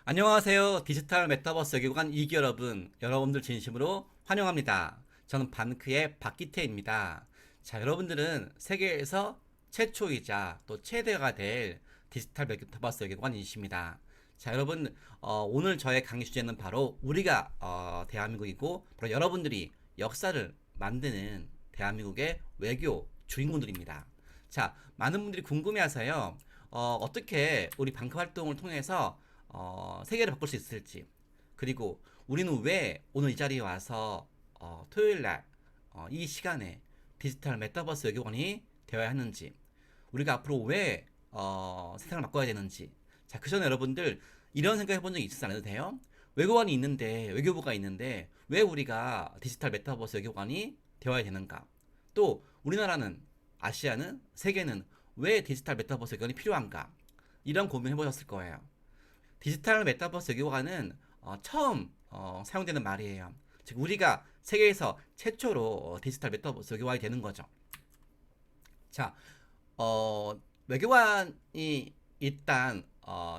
안녕하세요. 디지털 메타버스 외교관 이기 여러분들 진심으로 환영합니다. 저는 반크의 박기태입니다. 자, 여러분들은 세계에서 최초이자 또 최대가 될 디지털 메타버스 외교관이십니다. 자, 여러분, 오늘 저의 강의 주제는 바로 우리가 대한민국이고 바로 여러분들이 역사를 만드는 대한민국의 외교 주인공들입니다. 자, 많은 분들이 궁금해하세요. 어떻게 우리 방크 활동을 통해서 세계를 바꿀 수 있을지, 그리고 우리는 왜 오늘 이 자리에 와서 토요일 날 이 시간에 디지털 메타버스 외교관이 되어야 하는지, 우리가 앞으로 왜 세상을 바꿔야 되는지. 자, 그 전에 여러분들 이런 생각 해본 적 있으지 않아도 돼요? 외교관이 있는데, 외교부가 있는데 왜 우리가 디지털 메타버스 외교관이 되어야 되는가? 또 우리나라는, 아시아는, 세계는 왜 디지털 메타버스 외교관이 필요한가? 이런 고민 해보셨을 거예요. 디지털 메타버스 외교관은 처음 사용되는 말이에요. 즉 우리가 세계에서 최초로 디지털 메타버스 외교관이 되는 거죠. 자, 외교관이 일단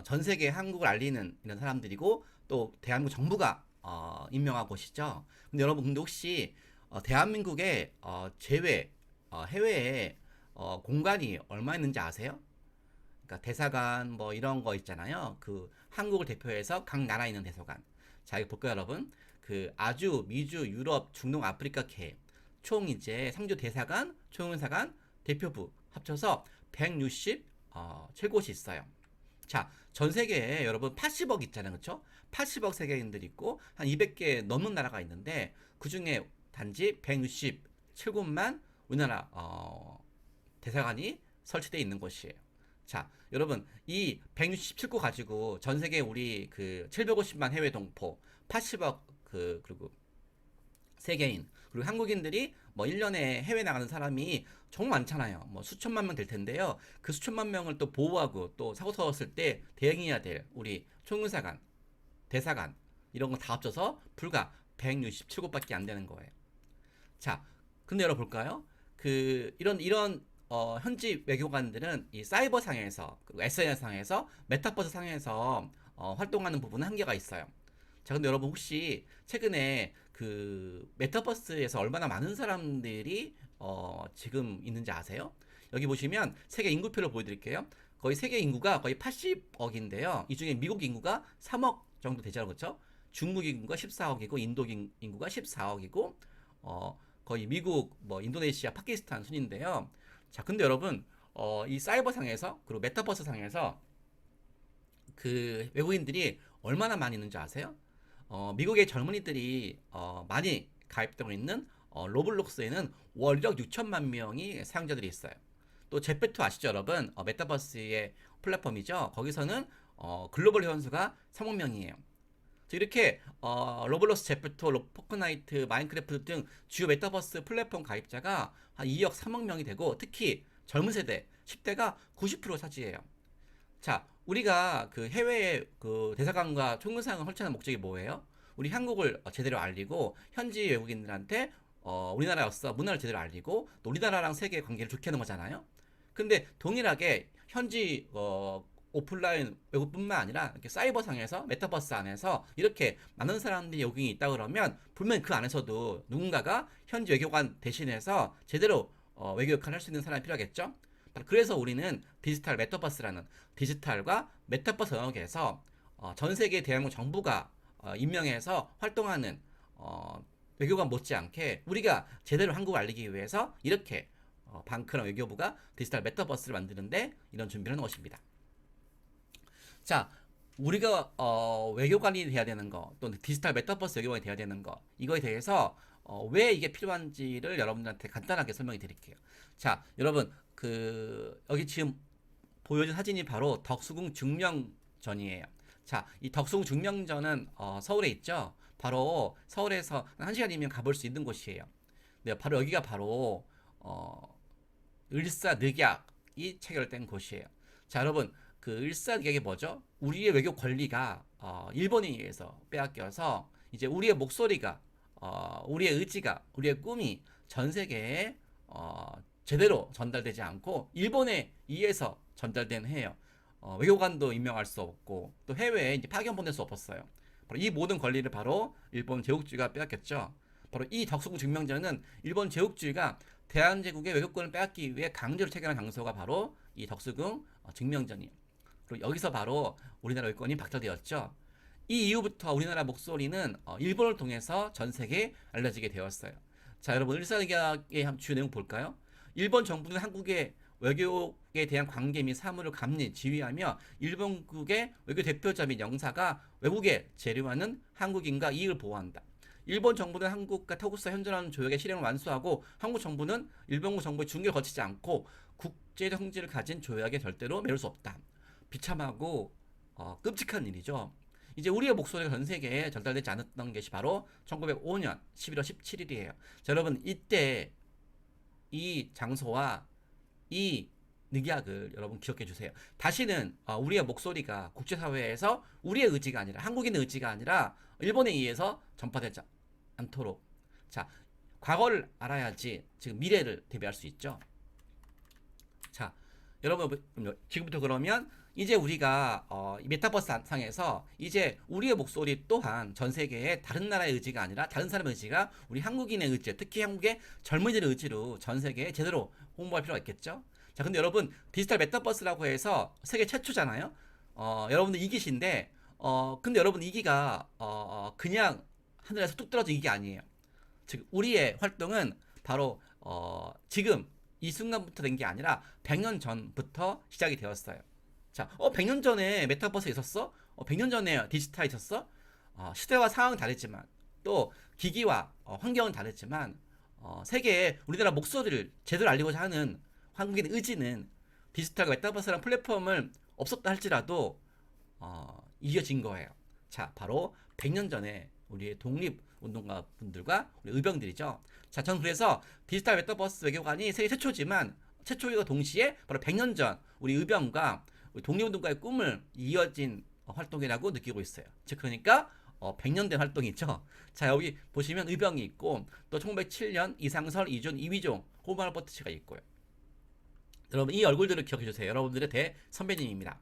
전 세계 한국을 알리는 이런 사람들이고 또 대한민국 정부가 임명한 곳이죠. 근데 여러분, 근데 혹시 대한민국의 제외 해외에 공간이 얼마 있는지 아세요? 그러니까 대사관 뭐 이런 거 있잖아요. 그 한국을 대표해서 각 나라에 있는 대사관. 자, 이거 볼까요, 여러분? 그 아주, 미주, 유럽, 중동, 아프리카 계 총 이제 상주 대사관, 총영사관, 대표부 합쳐서 167곳이 있어요. 자, 전 세계에 여러분 80억 있잖아요. 그렇죠? 80억 세계인들이 있고 한 200개 넘는 나라가 있는데 그중에 단지 167곳만 우리나라 대사관이 설치되어 있는 곳이에요. 자, 여러분, 이 167곳 가지고 전 세계 우리 그 750만 해외 동포, 80억 그리고 세계인, 그리고 한국인들이 뭐 1년에 해외 나가는 사람이 정말 많잖아요. 뭐 수천만 명 될 텐데요. 그 수천만 명을 또 보호하고 또 사고 터졌을 때 대응해야 될 우리 총무사관, 대사관 이런 거 다 합쳐서 불과 167곳밖에 안 되는 거예요. 자, 근데 열어볼까요? 이런 현지 외교관들은 이 사이버 상에서, 그리고 SNS 상에서, 메타버스 상에서 활동하는 부분은 한계가 있어요. 자, 근데 여러분 혹시 최근에 그 메타버스에서 얼마나 많은 사람들이 지금 있는지 아세요? 여기 보시면 세계 인구표를 보여드릴게요. 거의 세계 인구가 거의 80억인데요. 이 중에 미국 인구가 3억 정도 되잖아요, 그렇죠? 중국 인구가 14억이고 인도 인구가 14억이고 거의 미국, 뭐 인도네시아, 파키스탄 순인데요. 자, 근데 여러분 이 사이버 상에서, 그리고 메타버스 상에서 그 외국인들이 얼마나 많이 있는지 아세요? 미국의 젊은이들이 많이 가입되고 있는 로블록스에는 월력 6천만 명이 사용자들이 있어요. 또 제페토 아시죠, 여러분? 메타버스의 플랫폼이죠. 거기서는 글로벌 회원수가 3억 명이에요. 이렇게 로블록스, 제페토, 포크나이트, 마인크래프트 등 주요 메타버스 플랫폼 가입자가 한 2억 3억 명이 되고, 특히 젊은 세대 10대가 90% 차지해요. 자, 우리가 그 해외에 그 대사관과 총무상을 설치하는 목적이 뭐예요? 우리 한국을 제대로 알리고 현지 외국인들한테 우리나라 역사, 문화를 제대로 알리고 또 우리나라랑 세계 관계를 좋게 하는 거잖아요. 근데 동일하게 현지 오프라인 외국뿐만 아니라 이렇게 사이버상에서, 메타버스 안에서 이렇게 많은 사람들이 여기 있다 그러면 분명 그 안에서도 누군가가 현지 외교관 대신해서 제대로 외교 역할을 할 수 있는 사람이 필요하겠죠. 그래서 우리는 디지털 메타버스라는 디지털과 메타버스 영역에서 전 세계 대한민국 정부가 임명해서 활동하는 외교관 못지않게 우리가 제대로 한국을 알리기 위해서 이렇게 방크랑 외교부가 디지털 메타버스를 만드는데 이런 준비를 하는 것입니다. 자, 우리가 외교관이 돼야 되는 거, 또 디지털 메타버스 외교관이 돼야 되는 거, 이거에 대해서 왜 이게 필요한지를 여러분들한테 간단하게 설명해 드릴게요. 자, 여러분, 여기 지금 보여준 사진이 바로 덕수궁 중명전이에요. 자, 이 덕수궁 중명전은 서울에 있죠. 바로 서울에서 1시간이면 가볼 수 있는 곳이에요. 네, 바로 여기가 바로 을사늑약이 체결된 곳이에요. 자, 여러분, 그 을사늑약이 뭐죠? 우리의 외교 권리가 일본에 의해서 빼앗겨서 이제 우리의 목소리가, 우리의 의지가, 우리의 꿈이 전 세계에 제대로 전달되지 않고 일본에 의해서 전달된 해요. 외교관도 임명할 수 없고 또 해외에 이제 파견 보낼 수 없었어요. 바로 이 모든 권리를 바로 일본 제국주의가 빼앗겼죠. 바로 이 덕수궁 증명전은 일본 제국주의가 대한제국의 외교권을 빼앗기 위해 강제로 체결한 장소가 바로 이 덕수궁 증명전이에요. 그리고 여기서 바로 우리나라 외교권이 박탈되었죠. 이 이후부터 우리나라 목소리는 일본을 통해서 전 세계에 알려지게 되었어요. 자, 여러분 일사의학의 주요 내용 볼까요? 일본 정부는 한국의 외교에 대한 관계 및 사무를 감리, 지휘하며 일본국의 외교 대표자 및 영사가 외국에 재료하는 한국인과 이익을 보호한다. 일본 정부는 한국과 터국사 현존하는 조약의 실행을 완수하고 한국 정부는 일본국 정부의 중개를 거치지 않고 국제적 성질을 가진 조약에 절대로 매를 수 없다. 비참하고 끔찍한 일이죠. 이제 우리의 목소리가 전 세계에 전달되지 않았던 것이 바로 1905년 11월 17일이에요. 자, 여러분 이때 이 장소와 이 늑약을 여러분 기억해 주세요. 다시는 우리의 목소리가 국제사회에서 우리의 의지가 아니라 한국인의 의지가 아니라 일본에 의해서 전파되지 않도록, 자, 과거를 알아야지 지금 미래를 대비할 수 있죠. 자, 여러분 지금부터 그러면 이제 우리가 이 메타버스 상에서 이제 우리의 목소리 또한 전 세계의 다른 나라의 의지가 아니라 다른 사람의 의지가 우리 한국인의 의지, 특히 한국의 젊은이들의 의지로 전 세계에 제대로 홍보할 필요가 있겠죠. 자, 근데 여러분 디지털 메타버스라고 해서 세계 최초잖아요. 여러분들 이기신데 근데 여러분 이기가 그냥 하늘에서 뚝 떨어진 이기 아니에요. 즉 우리의 활동은 바로 지금 이 순간부터 된 게 아니라 100년 전부터 시작이 되었어요. 자, 100년 전에 메타버스 있었어? 100년 전에 디지털 있었어? 시대와 상황은 다르지만 또 기기와 환경은 다르지만 세계에 우리나라 목소리를 제대로 알리고자 하는 한국인의 의지는 디지털과 메타버스라는 플랫폼을 없었다 할지라도 이어진 거예요. 자, 바로 100년 전에 우리의 독립운동가 분들과 우리 의병들이죠. 자, 전 그래서 디지털 메타버스 외교관이 세계 최초지만 최초이고 동시에 바로 100년 전 우리 의병과 우리 독립운동가의 꿈을 이어진 활동이라고 느끼고 있어요. 즉 그러니까 100년 된 활동이죠. 자, 여기 보시면 의병이 있고 또 1907년 이상설, 이준, 이휘종, 호마르버트치가 있고요. 여러분 이 얼굴들을 기억해 주세요. 여러분들의 대선배님입니다.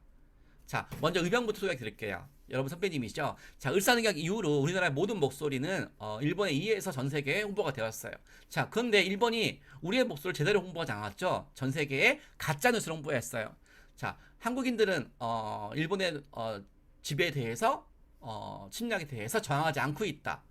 자, 먼저 의병부터 소개해 드릴게요. 여러분 선배님이시죠. 자, 을사늑약 이후로 우리나라의 모든 목소리는 일본에 의해서 전 세계에 홍보가 되었어요. 자, 그런데 일본이 우리의 목소리를 제대로 홍보하지 않았죠. 전 세계에 가짜 뉴스를 홍보했어요. 자, 한국인들은 일본의 지배에 대해서 침략에 대해서 저항하지 않고 있다.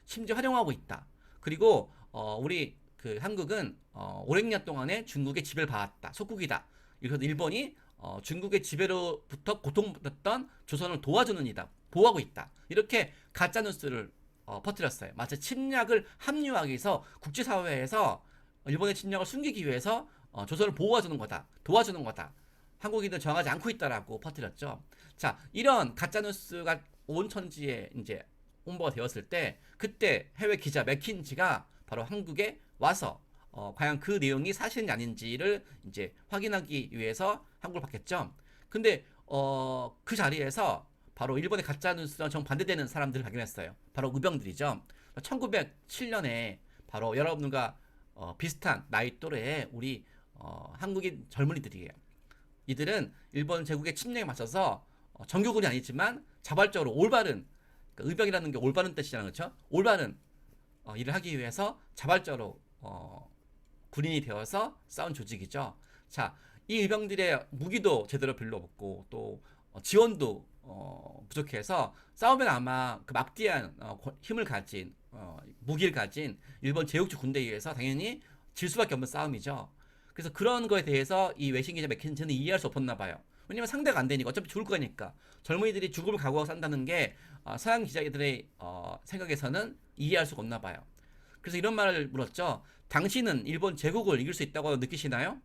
심지어 활용하고 있다. 그리고 우리 그 한국은 오랜 년 동안에 중국의 지배를 받았다. 속국이다. 그래서 일본이 중국의 지배로부터 고통받았던 조선을 도와주는 이다. 보호하고 있다. 이렇게 가짜 뉴스를 퍼뜨렸어요. 마치 침략을 합리화하기 위해서 국제사회에서 일본의 침략을 숨기기 위해서 조선을 보호해주는 거다. 도와주는 거다. 한국인은 저항하지 않고 있다라고 퍼뜨렸죠. 자, 이런 가짜 뉴스가 온 천지에 이제 홍보가 되었을 때 그때 해외 기자 맥킨지가 바로 한국에 와서 과연 그 내용이 사실인지 아닌지를 이제 확인하기 위해서 한국을 봤겠죠. 근데 그 자리에서 바로 일본의 가짜 뉴스랑 정반대되는 사람들을 발견했어요. 바로 의병들이죠. 1907년에 바로 여러분과 비슷한 나이 또래의 우리 한국인 젊은이들이에요. 이들은 일본 제국의 침략에 맞서서 정규군이 아니지만 자발적으로 올바른, 그러니까 의병이라는 게 올바른 뜻이잖아요, 그렇죠? 올바른 일을 하기 위해서 자발적으로 군인이 되어서 싸운 조직이죠. 자, 이 의병들의 무기도 제대로 별로 없고 또 지원도 부족해서 싸우면 아마 그 막대한 힘을 가진 무기를 가진 일본 제국주 군대에 의해서 당연히 질 수밖에 없는 싸움이죠. 그래서 그런 거에 대해서 이 외신 기자 맥킨지는 이해할 수 없었나 봐요. 왜냐면 상대가 안 되니까 어차피 죽을 거니까 젊은이들이 죽음을 각오하고 산다는 게 서양 기자들의 생각에서는 이해할 수가 없나 봐요. 그래서 이런 말을 물었죠. 당신은 일본 제국을 이길 수 있다고 느끼시나요?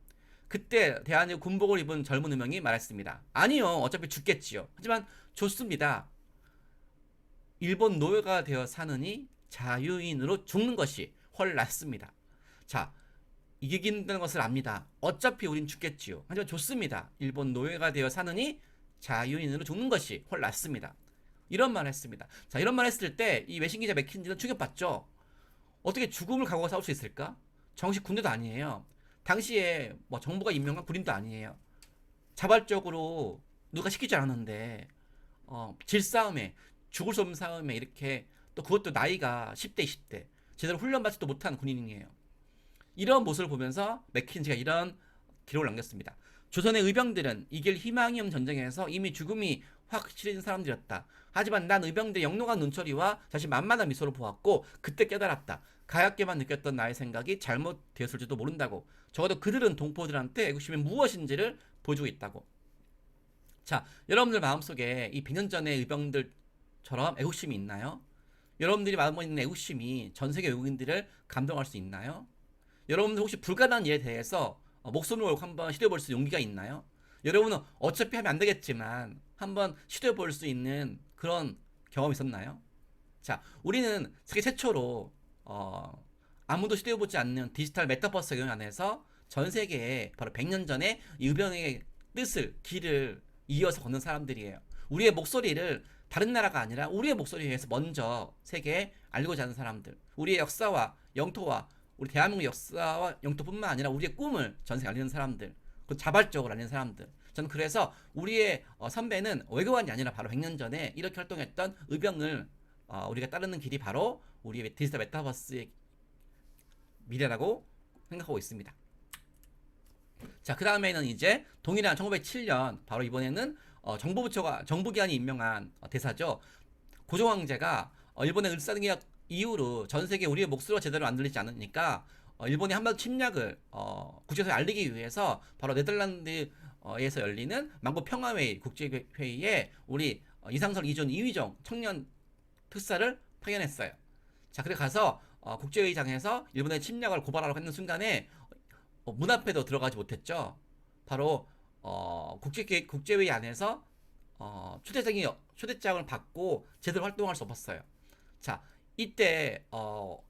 그때 대한민국 군복을 입은 젊은 의명이 말했습니다. 아니요, 어차피 죽겠지요. 하지만 좋습니다. 일본 노예가 되어 사느니 자유인으로 죽는 것이 훨 낫습니다. 자, 이기긴다는 것을 압니다. 어차피 우린 죽겠지요. 하지만 좋습니다. 일본 노예가 되어 사느니 자유인으로 죽는 것이 훨 낫습니다. 이런 말을 했습니다. 자, 이런 말을 했을 때 이 외신기자 맥킨지는 충격받죠. 어떻게 죽음을 각오하고 싸울 수 있을까? 정식 군대도 아니에요. 당시에 뭐 정부가 임명한 군인도 아니에요. 자발적으로 누가 시키지 않았는데 질싸움에 죽을 수 없는 싸움에 이렇게 또 그것도 나이가 10대 20대 제대로 훈련받지도 못한 군인이에요. 이런 모습을 보면서 맥킨지가 이런 기록을 남겼습니다. 조선의 의병들은 이길 희망이 없는 전쟁에서 이미 죽음이 확실해진 사람들이었다. 하지만 난 의병들의 영롱한 눈초리와 자신 만만한 미소를 보았고 그때 깨달았다. 가엾게만 느꼈던 나의 생각이 잘못되었을지도 모른다고. 적어도 그들은 동포들한테 애국심이 무엇인지를 보여주고 있다고. 자, 여러분들 마음속에 이 100년 전의 의병들처럼 애국심이 있나요? 여러분들이 마음에 있는 애국심이 전 세계 외국인들을 감동할 수 있나요? 여러분들 혹시 불가능한 일에 대해서 목숨을 걸고 한번 시도해볼 수 용기가 있나요? 여러분은 어차피 하면 안 되겠지만 한번 시도해볼 수 있는 그런 경험이 있었나요? 자, 우리는 세계 최초로 아무도 시도해보지 않는 디지털 메타버스 경영 안에서 전 세계에 바로 100년 전에 의병의 뜻을, 길을 이어서 걷는 사람들이에요. 우리의 목소리를 다른 나라가 아니라 우리의 목소리에 의해서 먼저 세계에 알리고자 하는 사람들. 우리의 역사와 영토와 우리 대한민국 역사와 영토뿐만 아니라 우리의 꿈을 전 세계에 알리는 사람들. 그 자발적으로 알리는 사람들. 저는 그래서 우리의 선배는 외교관이 아니라 바로 100년 전에 이렇게 활동했던 의병을 우리가 따르는 길이 바로 우리의 디지털 메타버스의 미래라고 생각하고 있습니다. 자, 그 다음에는 이제 동일한 1907년 바로 이번에는 정부기관이 임명한 대사죠. 고종 황제가 일본의 을사등계약 이후로 전 세계 우리의 목소리가 제대로 안 들리지 않으니까 일본의 한반도 침략을 국제사회에 알리기 위해서 바로 네덜란드에서 열리는 만국 평화회의 국제회의에 우리 이상설 이존 이휘종 청년 특사를 파견했어요. 자, 그래 가서 국제회의장에서 일본의 침략을 고발하려고 했는 순간에 문 앞에도 들어가지 못했죠. 바로 국제회의 안에서 초대장을 받고 제대로 활동할 수 없었어요. 자, 이때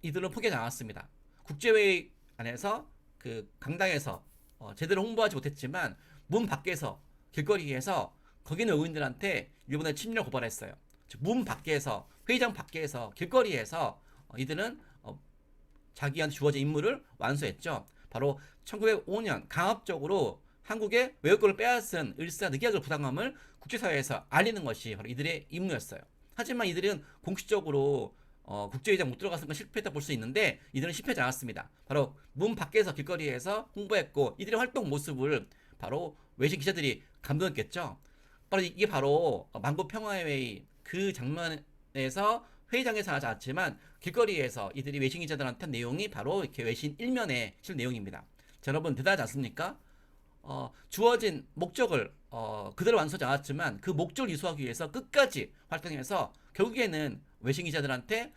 이들은 포기하지 않았습니다. 국제회의 안에서 그 강당에서 제대로 홍보하지 못했지만 문 밖에서 길거리에서 거기는 외국인들한테 일본의 침략 고발했어요. 즉, 문 밖에서 회의장 밖에서 길거리에서 이들은 자기한테 주어진 임무를 완수했죠. 바로 1905년 강압적으로 한국의 외교권을 빼앗은 을사늑약의 부당함을 국제사회에서 알리는 것이 바로 이들의 임무였어요. 하지만 이들은 공식적으로 국제회의장 못 들어가서 실패했다 볼 수 있는데 이들은 실패하지 않았습니다. 바로 문 밖에서 길거리에서 홍보했고 이들의 활동 모습을 바로 외신 기자들이 감동했겠죠. 바로 이게 바로 만국 평화회의 그 장면에서 회의장에서 하지 않았지만 길거리에서 이들이 외신 기자들한테 한 내용이 바로 이렇게 외신 일면에 실린 내용입니다. 자, 여러분 대단하지 않습니까? 주어진 목적을 그대로 완수하지 않았지만 그 목적을 이수하기 위해서 끝까지 활동해서 결국에는 외신 기자들한테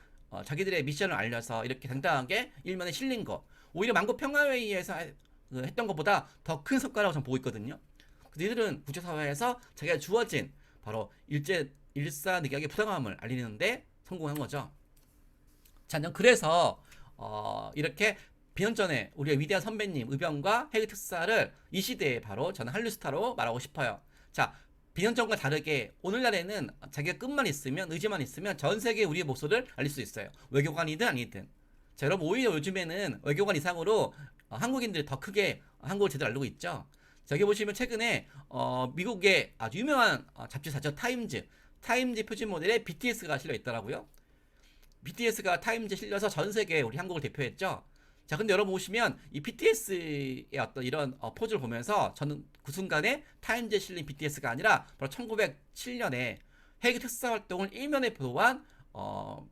자기들의 미션을 알려서 이렇게 당당하게 일면에 실린 거 오히려 만국 평화회의에서 했던 것보다 더 큰 성과라고 저는 보고 있거든요. 이들은 국제사회에서 자기가 주어진 바로 일사늑약의 부당함을 알리는데 성공한 거죠. 자, 그래서 이렇게 비년 전에 우리의 위대한 선배님 의병과 해외 특사를 이 시대에 바로 저는 한류스타로 말하고 싶어요. 자, 비년 전과 다르게 오늘날에는 자기가 끝만 있으면 의지만 있으면 전 세계에 우리의 목소리를 알릴 수 있어요. 외교관이든 아니든. 자, 여러분 오히려 요즘에는 외교관 이상으로 한국인들이 더 크게 한국을 제대로 알리고 있죠. 자, 여기 보시면 최근에 미국의 아주 유명한 잡지사죠. 타임즈 표지 모델에 BTS가 실려 있더라고요. BTS가 타임즈에 실려서 전 세계에 우리 한국을 대표했죠. 자, 근데 여러분 보시면 이 BTS의 어떤 이런 포즈를 보면서 저는 그 순간에 타임즈에 실린 BTS가 아니라 바로 1907년에 핵 특사 활동을 일면에 보도한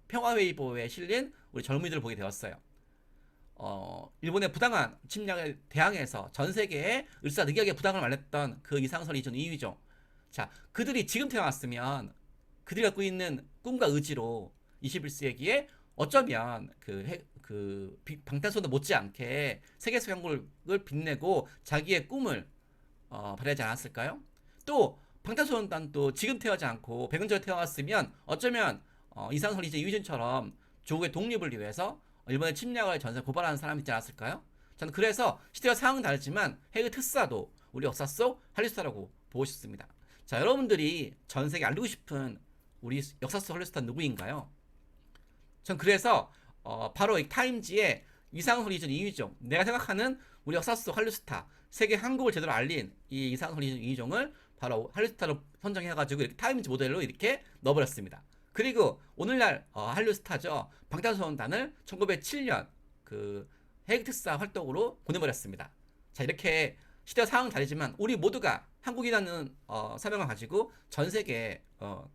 평화회의보에 실린 우리 젊은이들을 보게 되었어요. 일본의 부당한 침략에 대항해서 전 세계에 을사늑약의 부당을 말했던 그 이상설 이전 이휘종. 자, 그들이 지금 태어났으면 그들이 갖고 있는 꿈과 의지로 21세기에 어쩌면 방탄소년단 못지않게 세계에서 한국을 빛내고 자기의 꿈을 발휘하지 않았을까요? 또 방탄소년단도 지금 태어나지 않고 100년 전에 태어났으면 어쩌면 이상설 이전 이휘준처럼 조국의 독립을 위해서 일본의 침략을 전세 고발하는 사람이 있지 않았을까요? 저는 그래서 시대와 상황은 다르지만 해외 특사도 우리 역사 속 한류스타라고 보고 싶습니다. 자, 여러분들이 전 세계에 알리고 싶은 우리 역사 속 한류스타 누구인가요? 전 그래서 바로 이 타임지의 이상설 이전 이휘종, 내가 생각하는 우리 역사 속 한류스타, 세계 한국을 제대로 알린 이 이상설 이전 이휘종을 바로 한류스타로 선정해가지고 이렇게 타임즈 모델로 이렇게 넣어버렸습니다. 그리고 오늘날 한류스타죠. 방탄소년단을 1907년 그 해외 특사 활동으로 보내버렸습니다. 자, 이렇게 시대와 상황은 다르지만 우리 모두가 한국이라는 사명을 가지고 전 세계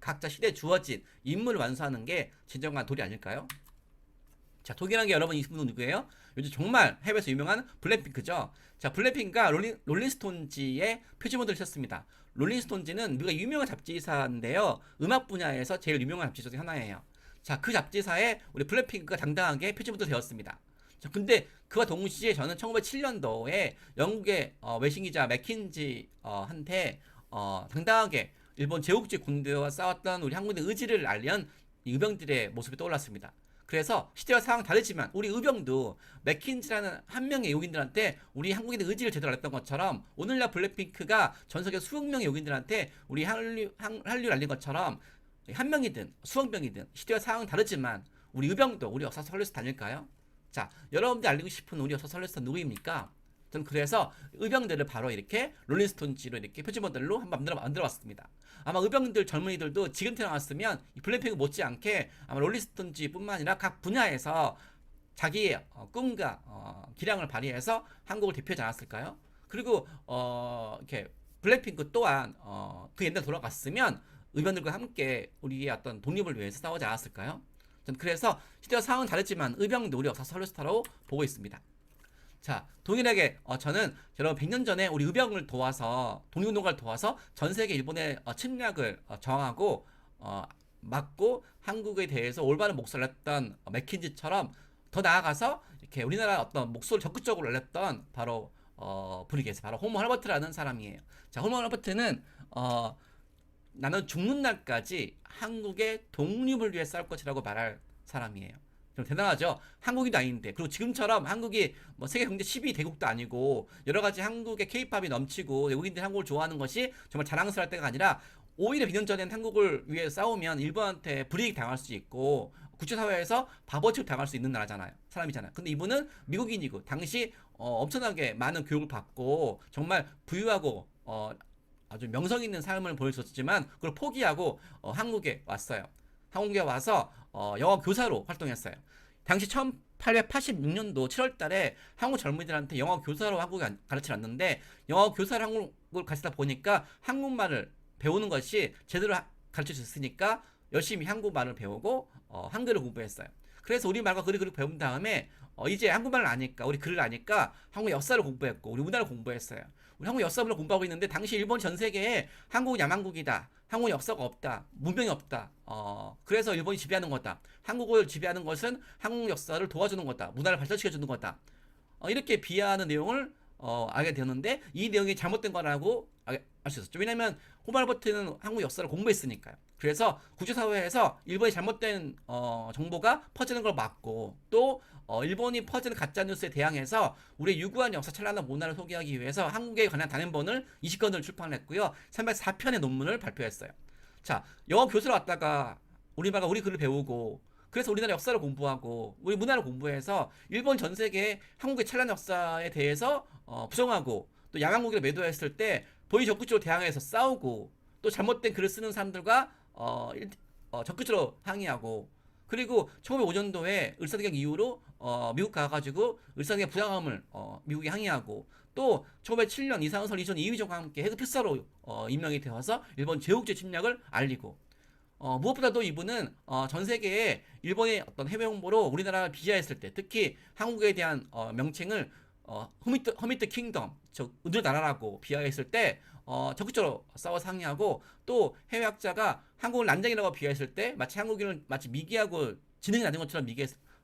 각자 시대에 주어진 임무를 완수하는 게 진정한 도리 아닐까요? 자, 독일한 게 여러분 이 분은 누구예요? 요즘 정말 해외에서 유명한 블랙핑크죠. 자, 블랙핑크가 롤링스톤지의 표지모델을 썼습니다. 롤링스톤지는 미국의 유명한 잡지사인데요. 음악 분야에서 제일 유명한 잡지사 중 하나예요. 자, 그 잡지사에 우리 블랙핑크가 당당하게 표지모델 되었습니다. 자, 근데 그와 동시에 저는 1907년도에 영국의 외신기자 맥킨지 한테 당당하게 일본 제국주의 군대와 싸웠던 우리 한국의 의지를 알리는 이 의병들의 모습이 떠올랐습니다. 그래서 시대와 상황 다르지만 우리 의병도 맥킨지라는 한 명의 요긴들한테 우리 한국인의 의지를 제대로 알렸던 것처럼 오늘날 블랙핑크가 전 세계 수억 명의 요긴들한테 우리 한류를 알린 것처럼 한 명이든 수억 명이든 시대와 상황 다르지만 우리 의병도 우리 역사 설레서 다닐까요? 자, 여러분들이 알리고 싶은 우리 역사 설레서 누구입니까? 저는 그래서 의병들을 바로 이렇게 롤링스톤지로 이렇게 표지 모델로 한번 만들어 봤습니다. 아마 의병들 젊은이들도 지금 태어났으면 이 블랙핑크 못지않게 아마 롤링스톤지뿐만 아니라 각 분야에서 자기의 꿈과 기량을 발휘해서 한국을 대표하지 않았을까요? 그리고 이렇게 블랙핑크 또한 그 옛날 돌아갔으면 의병들과 함께 우리의 어떤 독립을 위해서 싸우지 않았을까요? 저는 그래서 시대와 상황은 다르지만 의병도 우리 역사 설레스타로 보고 있습니다. 자, 동일하게 저는 여러분 100년 전에 우리 의병을 도와서 독립운동가를 도와서 전 세계 일본의 침략을 저항하고 막고 한국에 대해서 올바른 목소리를 냈던 맥킨지처럼 더 나아가서 이렇게 우리나라 어떤 목소리를 적극적으로 알렸던 바로 분이 계세요. 바로 호모 할버트라는 사람이에요. 자, 호모 할버트는 나는 죽는 날까지 한국의 독립을 위해 싸울 것이라고 말할 사람이에요. 좀 대단하죠. 한국인도 아닌데, 그리고 지금처럼 한국이 뭐 세계 경제 10위 대국도 아니고 여러 가지 한국의 케이팝이 넘치고 외국인들이 한국을 좋아하는 것이 정말 자랑스러울 때가 아니라 오히려 100년 전엔 한국을 위해 싸우면 일본한테 불이익 당할 수 있고 국제사회에서 바보 취급 당할 수 있는 나라잖아요. 사람이잖아요. 근데 이분은 미국인이고 당시 엄청나게 많은 교육을 받고 정말 부유하고 아주 명성 있는 삶을 보여줬지만 그걸 포기하고 한국에 왔어요. 한국에 와서 영어 교사로 활동했어요. 당시 1886년도 7월 달에 한국 젊은이들한테 영어 교사로 한국을 가르쳐 놨는데 영어 교사로 한국을 가르치다 보니까 한국말을 배우는 것이 제대로 가르칠 수 있으니까 열심히 한국말을 배우고 한글을 공부했어요. 그래서 우리말과 글을 배운 다음에 이제 한국말을 아니까 우리 글을 아니까 한국 역사를 공부했고 우리 문화를 공부했어요. 우리 한국 역사를 공부하고 있는데 당시 일본 전 세계에 한국은 야만국이다. 한국 역사가 없다. 문명이 없다. 그래서 일본이 지배하는 거다. 한국을 지배하는 것은 한국 역사를 도와주는 거다. 문화를 발전시켜주는 거다. 이렇게 비하하는 내용을 알게 되었는데 이 내용이 잘못된 거라고 알 수 있었죠. 왜냐하면 호말버트는 한국 역사를 공부했으니까요. 그래서 국제사회에서 일본이 잘못된 정보가 퍼지는 걸 막고 또 일본이 퍼지는 가짜뉴스에 대항해서 우리의 유구한 역사 찬란한 문화를 소개하기 위해서 한국에 관한 단행본을 20권을 출판했고요. 304편의 논문을 발표했어요. 자, 영어 교수로 왔다가 우리말과 우리 글을 배우고 그래서 우리나라 역사를 공부하고 우리 문화를 공부해서 일본 전 세계의 한국의 찬란한 역사에 대해서 부정하고 또 야만국을 매도했을 때 본인이 적극적으로 대항해서 싸우고 또 잘못된 글을 쓰는 사람들과 적극적으로 항의하고 그리고 1905년도에 을사대격 이후로 미국 가가지고 을사대격 부당함을 미국에 항의하고 또 1907년 이상설 이전 이휘종과 함께 해그 필사로 임명이 되어서 일본 제국주의 침략을 알리고 무엇보다도 이분은 전 세계에 일본의 어떤 해외 홍보로 우리나라를 비하했을 때 특히 한국에 대한 명칭을 허미트 킹덤, 즉 은둔의 나라라고 비하했을 때 적극적으로 싸워 상의하고 또 해외 학자가 한국을 난장이라고 비하했을 때 마치 한국인을 마치 미개하고 지능이 낮은 것처럼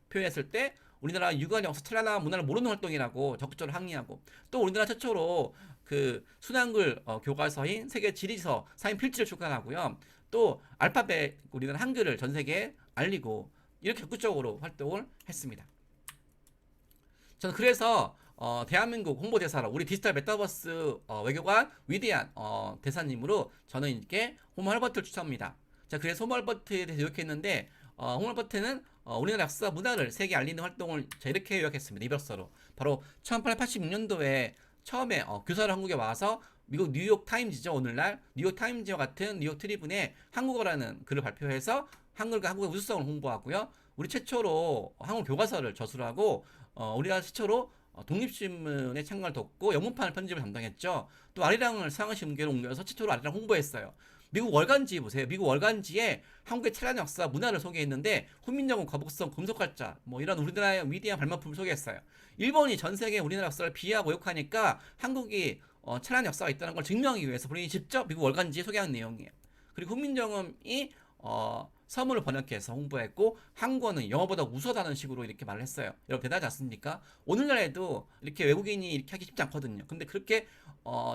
표현했을 때 우리나라 유구한 역사 찬란한 문화를 모르는 활동이라고 적극적으로 항의하고 또 우리나라 최초로 그 순한글 교과서인 세계 지리서 사인 필지를 출간하고요. 또 알파벳 우리나라 한글을 전 세계에 알리고 이렇게 적극적으로 활동을 했습니다. 저는 그래서 대한민국 홍보대사로 우리 디지털 메타버스 외교관 위대한 대사님으로 저는 이렇게 호모 할버트를 추천합니다. 자, 그래서 호모 할버트에 대해서 요약했는데 호모 할버트는 우리나라 역사 문화를 세계에 알리는 활동을 이렇게 요약했습니다. 이력서로 바로 1886년도에 처음에 교사로 한국에 와서 미국 뉴욕 타임즈죠. 오늘날 뉴욕 타임즈와 같은 뉴욕 트리뷴에 한국어라는 글을 발표해서 한글과 한국의 우수성을 홍보하고요. 우리 최초로 한국 교과서를 저술하고 우리나라 최초로 독립신문의 창간을 돕고 영문판 편집을 담당했죠. 또 아리랑을 서양신문계로 옮겨서 최초로 아리랑 홍보했어요. 미국 월간지 보세요. 미국 월간지에 한국의 찬란 역사, 문화를 소개했는데 훈민정음, 거북선, 금속활자 뭐 이런 우리나라의 위대한 발명품을 소개했어요. 일본이 전 세계 우리나라 역사를 비하하고 욕하니까 한국이 찬란 역사가 있다는 걸 증명하기 위해서 본인이 직접 미국 월간지에 소개한 내용이에요. 그리고 훈민정음이 서문을 번역해서 홍보했고 한국어는 영어보다 우수하다는 식으로 이렇게 말을 했어요. 여러분 대단하지 않습니까? 오늘날에도 이렇게 외국인이 이렇게 하기 쉽지 않거든요. 근데 그렇게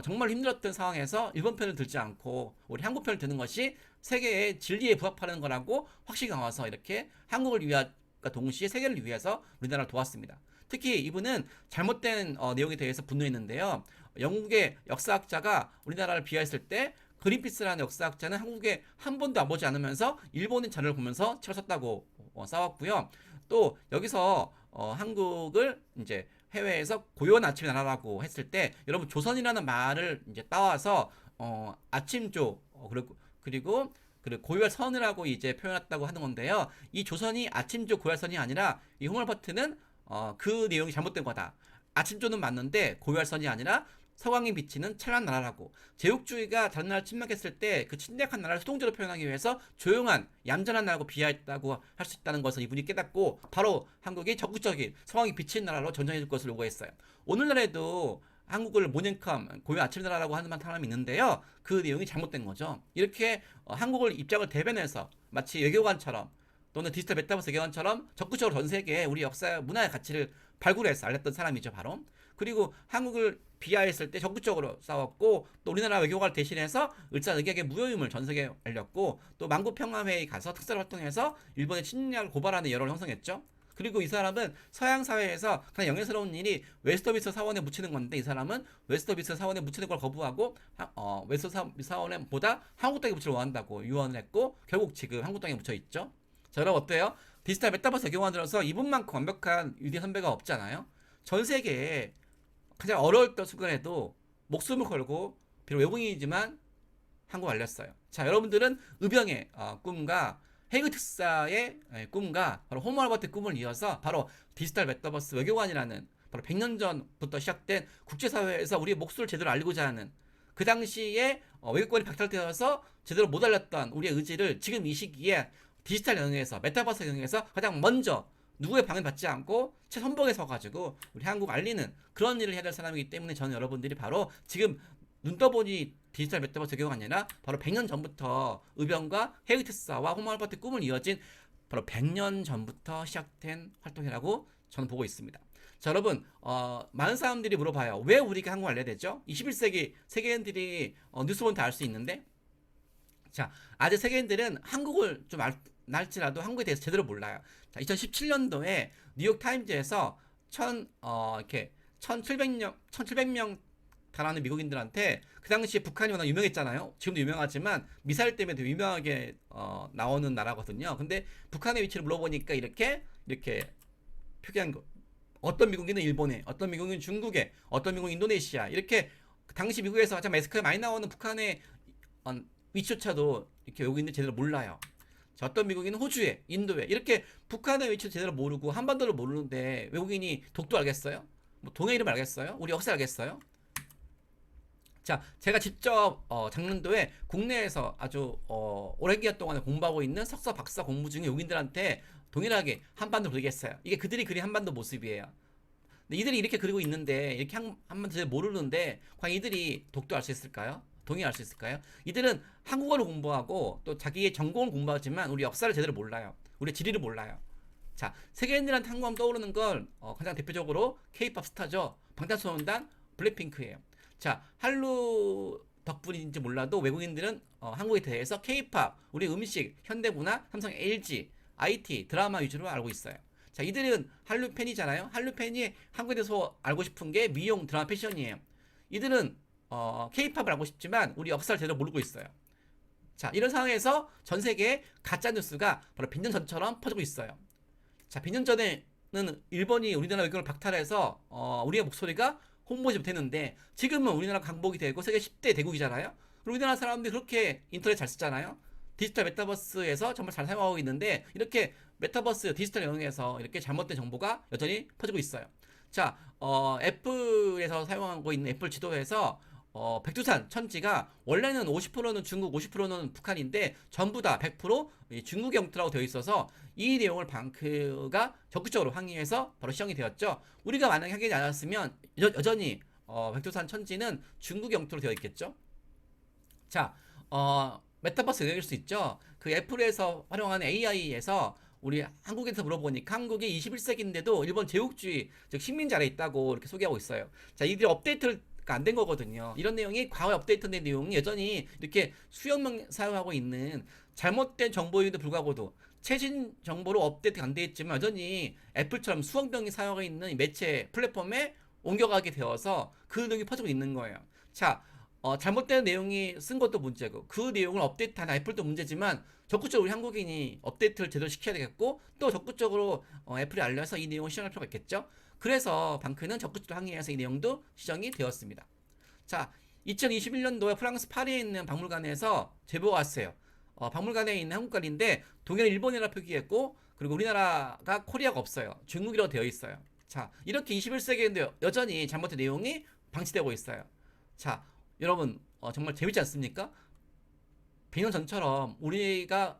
정말 힘들었던 상황에서 일본 편을 들지 않고 우리 한국 편을 드는 것이 세계의 진리에 부합하는 거라고 확실히 나와서 이렇게 한국을 위함과 동시에 세계를 위해서 우리나라를 도왔습니다. 특히 이분은 잘못된 내용에 대해서 분노했는데요. 영국의 역사학자가 우리나라를 비하했을 때 그린피스라는 역사학자는 한국에 한 번도 안 보지 않으면서 일본인 자료를 보면서 책을 썼다고 싸웠고요. 또 여기서 한국을 이제 해외에서 고요한 아침의 나라라고 했을 때 여러분 조선이라는 말을 이제 따와서 아침조 그리고 고요할 선이라고 이제 표현했다고 하는 건데요. 이 조선이 아침조 고요할 선이 아니라 이 홈얼버트는 그 내용이 잘못된 거다. 아침조는 맞는데 고요할 선이 아니라 서광이 비치는 찬란한 나라라고. 제국주의가 다른 나라를 침략했을 때 그 침략한 나라를 수동적으로 표현하기 위해서 조용한 얌전한 나라고 비하했다고 할 수 있다는 것을 이분이 깨닫고 바로 한국이 적극적인 서광이 비치는 나라로 전정해줄 것을 요구했어요. 오늘날에도 한국을 모닝캄 고요 아침 나라라고 하는 사람이 있는데요. 그 내용이 잘못된 거죠. 이렇게 한국을 입장을 대변해서 마치 외교관처럼 또는 디지털 메타버스 외교관처럼 적극적으로 전 세계에 우리 역사 문화의 가치를 발굴해서 알렸던 사람이죠, 바로. 그리고 한국을 비하했을 때 적극적으로 싸웠고 또 우리나라 외교관을 대신해서 을사늑약의 무효임을 전 세계에 알렸고 또 만구평화회의 가서 특사를 활동해서 일본의 침략을 고발하는 여론을 형성했죠. 그리고 이 사람은 서양 사회에서 가장 영예스러운 일이 웨스터비스 사원에 묻히는 건데 이 사람은 웨스터비스 사원에 묻히는 걸 거부하고 웨스터비스 사원에 보다 한국 땅에 묻히를 원한다고 유언을 했고 결국 지금 한국 땅에 묻혀 있죠. 자, 여러분 어때요? 디지털 메타버스 외교관으로서 이분만큼 완벽한 위대 선배가 없잖아요. 전 세계에 가장 어려웠던 순간에도 목숨을 걸고 비록 외국인이지만 한국 알렸어요. 자, 여러분들은 의병의 꿈과 해그 특사의 꿈과 바로 홈얼버트 꿈을 이어서 바로 디지털 메타버스 외교관이라는 바로 100년 전부터 시작된 국제사회에서 우리의 목소리를 제대로 알리고자 하는 그 당시에 외교권이 박탈되어서 제대로 못 알렸던 우리의 의지를 지금 이 시기에 디지털 영역에서 메타버스 영역에서 가장 먼저 누구의 방해받지 않고 최선봉에 서가지고 우리 한국 알리는 그런 일을 해야 될 사람이기 때문에 저는 여러분들이 바로 지금 눈 떠보니 디지털 메타버스 외교가 아니라 바로 100년 전부터 의병과 헤이트사와 홈얼버트 꿈을 이어진 바로 100년 전부터 시작된 활동이라고 저는 보고 있습니다. 자, 여러분 많은 사람들이 물어봐요. 왜 우리가 한국을 알려야 되죠? 21세기 세계인들이 뉴스 보면 다 알 수 있는데 자, 아직 세계인들은 한국을 좀 알지라도 한국에 대해서 제대로 몰라요. 자, 2017년도에 뉴욕 타임즈에서 이렇게 1,700명 달하는 미국인들한테 그 당시에 북한이 워낙 유명했잖아요. 지금도 유명하지만 미사일 때문에 되게 유명하게 나오는 나라거든요. 근데 북한의 위치를 물어보니까 이렇게 표기한 거. 어떤 미국인은 일본에, 어떤 미국인은 중국에, 어떤 미국은 인도네시아 이렇게 당시 미국에서 가장 매스컴에 많이 나오는 북한의 위치조차도 이렇게 외국인들 제대로 몰라요. 자, 어떤 미국인은 호주에, 인도에 이렇게 북한의 위치를 제대로 모르고 한반도를 모르는데 외국인이 독도 알겠어요? 뭐 동해 이름 알겠어요? 우리 역사 알겠어요? 자, 제가 직접 작년도에 국내에서 아주 오랜 기간 동안에 공부하고 있는 석사, 박사 공부 중에 외국인들한테 동일하게 한반도 그리겠어요. 이게 그들이 그린 한반도 모습이에요. 근데 이들이 이렇게 그리고 있는데 이렇게 한반도 제대로 모르는데 과연 이들이 독도 알 수 있을까요? 동의 알 수 있을까요? 이들은 한국어를 공부하고 또 자기의 전공을 공부하지만 우리 역사를 제대로 몰라요. 우리 지리를 몰라요. 자, 세계인들한테 한국하면 떠오르는 건 가장 대표적으로 K-pop 스타죠. 방탄소년단 블랙핑크예요. 자, 한류 덕분인지 몰라도 외국인들은 한국에 대해서 K-pop, 우리 음식, 현대문화, 삼성 LG, IT, 드라마 위주로 알고 있어요. 자, 이들은 한류 팬이잖아요. 한류 팬이 한국에 대해서 알고 싶은 게 미용, 드라마, 패션이에요. 이들은 K-팝을 알고 싶지만 우리 역사를 제대로 모르고 있어요. 자, 이런 상황에서 전 세계에 가짜 뉴스가 바로 100년 전처럼 퍼지고 있어요. 자, 100년 전에는 일본이 우리나라 외교를 박탈해서 우리의 목소리가 홍보지 못했는데 지금은 우리나라 강복이 되고 세계 10대 대국이잖아요. 그리고 우리나라 사람들이 그렇게 인터넷 잘 쓰잖아요. 디지털 메타버스에서 정말 잘 사용하고 있는데 이렇게 메타버스 디지털 영역에서 이렇게 잘못된 정보가 여전히 퍼지고 있어요. 자, 애플에서 사용하고 있는 애플 지도에서 백두산 천지가 원래는 50%는 중국, 50%는 북한인데 전부 다 100% 중국 영토라고 되어 있어서 이 내용을 방크가 적극적으로 항의해서 바로 시정이 되었죠. 우리가 만약에 항의하지 않았으면 여전히 백두산 천지는 중국 영토로 되어 있겠죠. 자, 메타버스 얘기할 수 있죠. 그 애플에서 활용하는 AI에서 우리 한국에서 물어보니까 한국이 21세기인데도 일본 제국주의, 즉 식민지 아래 있다고 이렇게 소개하고 있어요. 자, 이들이 업데이트가 안 된 거거든요. 이런 내용이 과거에 업데이트된 내용이 여전히 이렇게 수억 명 사용하고 있는 잘못된 정보임에도 불구하고도 최신 정보로 업데이트가 안 돼 있지만 여전히 애플처럼 수억 명이 사용하고 있는 매체 플랫폼에 옮겨가게 되어서 그 내용이 퍼지고 있는 거예요. 자, 잘못된 내용이 쓴 것도 문제고 그 내용을 업데이트하는 애플도 문제지만 적극적으로 우리 한국인이 업데이트를 제대로 시켜야 되겠고 또 적극적으로 애플이 알려서 이 내용을 시정할 필요가 있겠죠. 그래서 방크는 적극적으로 항의해서 이 내용도 시정이 되었습니다. 자, 2021년도에 프랑스 파리에 있는 박물관에서 제보가 왔어요. 박물관에 있는 한국관인데 동해는 일본이라 표기했고 그리고 우리나라가 코리아가 없어요. 중국이라고 되어 있어요. 자, 이렇게 21세기인데 여전히 잘못된 내용이 방치되고 있어요. 자, 여러분 정말 재밌지 않습니까? 100년 전처럼 우리가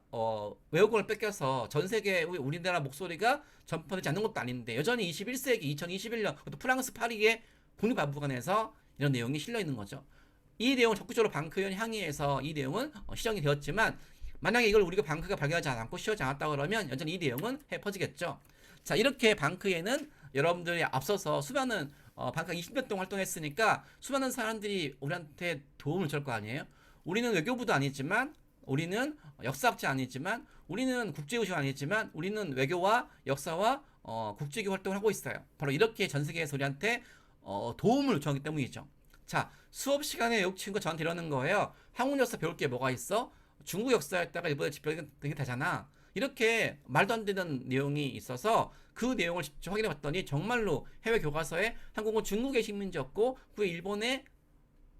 외국어를 뺏겨서 전 세계에 우리나라 목소리가 전파되지 않는 것도 아닌데 여전히 21세기 2021년 또 프랑스 파리의 국립박물관에서 이런 내용이 실려 있는 거죠. 이 내용을 적극적으로 방크위원회 항의해서 이 내용은 시정이 되었지만 만약에 이걸 우리가 방크가 발견하지 않고 시정하지 않았다 그러면 여전히 이 내용은 퍼지겠죠. 자, 이렇게 방크에는 여러분들이 앞서서 수많은 방크가 20년 동안 활동했으니까 수많은 사람들이 우리한테 도움을 줄 거 아니에요. 우리는 외교부도 아니지만 우리는 역사학자 아니지만 우리는 국제의식 아니지만 우리는 외교와 역사와 국제교 활동을 하고 있어요. 바로 이렇게 전 세계에서 우리한테 도움을 요청하기 때문이죠. 자, 수업 시간에 외국 친구가 저한테 이러는 거예요. 한국 역사 배울 게 뭐가 있어? 중국 역사였다가 일본에 집중하게 되잖아. 이렇게 말도 안 되는 내용이 있어서 그 내용을 직접 확인해 봤더니 정말로 해외 교과서에 한국은 중국의 식민지였고 그게 일본의